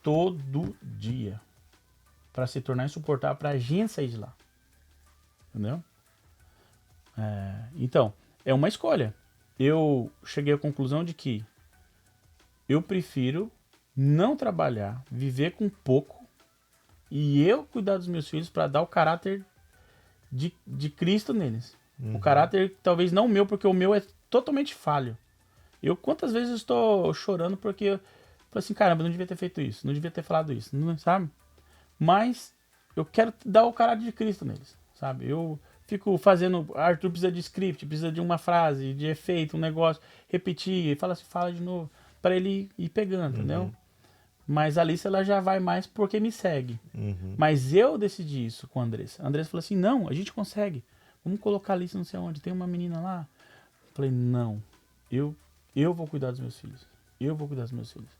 Todo dia. Para se tornar insuportável pra gente sair de lá. Entendeu? Então, é uma escolha. Eu cheguei à conclusão de que eu prefiro não trabalhar, viver com pouco e eu cuidar dos meus filhos para dar o caráter de Cristo neles. O caráter talvez não o meu, porque o meu é totalmente falho. Eu quantas vezes estou chorando porque eu falei assim, caramba, não devia ter feito isso, não devia ter falado isso, não, sabe? Mas eu quero dar o caráter de Cristo neles, sabe? Eu fico fazendo, Arthur precisa de script, precisa de uma frase, de efeito, um negócio, repetir, fala assim, fala de novo, para ele ir pegando, entendeu? Uhum. Mas a Alice ela já vai mais porque me segue. Uhum. Mas eu decidi isso com a Andressa. A Andressa falou assim: não, a gente consegue. Vamos colocar a Alice não sei onde. Tem uma menina lá. Eu falei: não, eu, eu vou cuidar dos meus filhos. Eu vou cuidar dos meus filhos.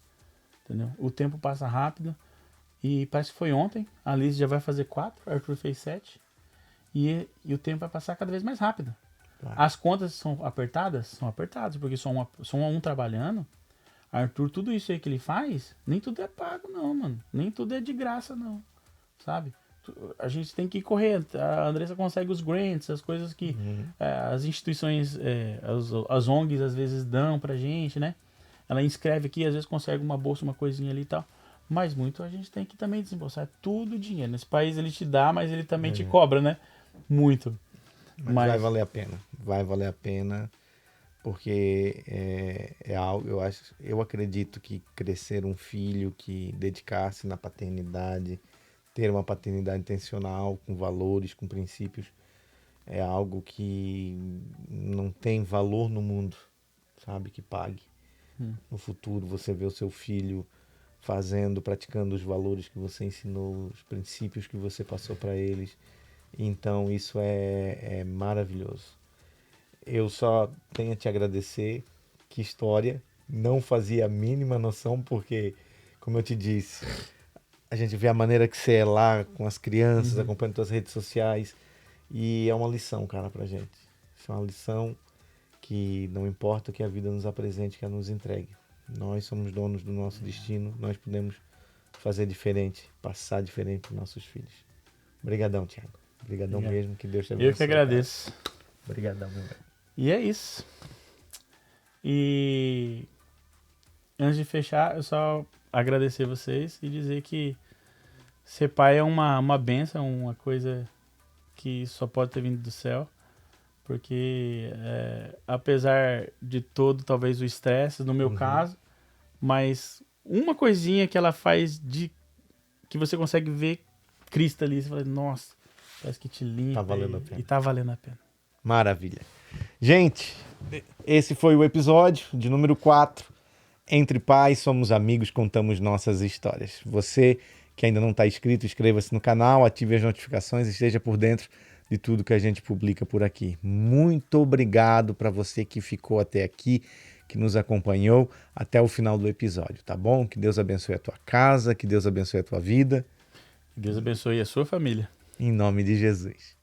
Entendeu? O tempo passa rápido. E parece que foi ontem. A Alice já vai fazer 4, a Arthur fez 7. E o tempo vai passar cada vez mais rápido. Claro. As contas são apertadas? São apertadas, porque só um trabalhando. Arthur, tudo isso aí que ele faz, nem tudo é pago, não, mano. Nem tudo é de graça, não. Sabe? A gente tem que correr. A Andressa consegue os grants, as coisas que Uhum. as instituições, as ONGs às vezes dão pra gente, né? Ela inscreve aqui, às vezes consegue uma bolsa, uma coisinha ali e tal. Mas muito a gente tem que também desembolsar tudo dinheiro. Nesse país ele te dá, mas ele também te cobra, né? Muito. Mas vai Mas. valer a pena. Vai valer a pena. Porque é algo, eu acredito que crescer um filho que dedicar-se na paternidade, ter uma paternidade intencional, com valores, com princípios, é algo que não tem valor no mundo, sabe, que pague. No futuro você vê o seu filho fazendo, praticando os valores que você ensinou, os princípios que você passou para eles. Então isso é maravilhoso. Eu só tenho a te agradecer. Que história. Não fazia a mínima noção, porque, como eu te disse, a gente vê a maneira que você é lá com as crianças, Uhum. acompanhando suas redes sociais. E é uma lição, cara, pra gente. Isso é uma lição que não importa o que a vida nos apresente, que ela nos entregue. Nós somos donos do nosso destino, nós podemos fazer diferente, passar diferente para nossos filhos. Obrigadão, Thiago. Obrigadão Obrigado. mesmo, que Deus te Eu que abençoe, cara. agradeço. Obrigadão, meu velho. E é isso. E antes de fechar, eu só agradecer vocês e dizer que ser pai é uma benção, uma coisa que só pode ter vindo do céu. Porque apesar de todo, talvez o estresse, no meu caso, mas uma coisinha que ela faz de que você consegue ver Cristo ali, você fala, nossa, parece que te Tá limpa valendo a e pena. tá valendo a pena. Maravilha. Gente, esse foi o episódio de número 4. Entre Pais, somos amigos, contamos nossas histórias. Você que ainda não está inscrito, inscreva-se no canal, ative as notificações e esteja por dentro de tudo que a gente publica por aqui. Muito obrigado para você que ficou até aqui, que nos acompanhou até o final do episódio, tá bom? Que Deus abençoe a tua casa, que Deus abençoe a tua vida. Que Deus abençoe a sua família. Em nome de Jesus.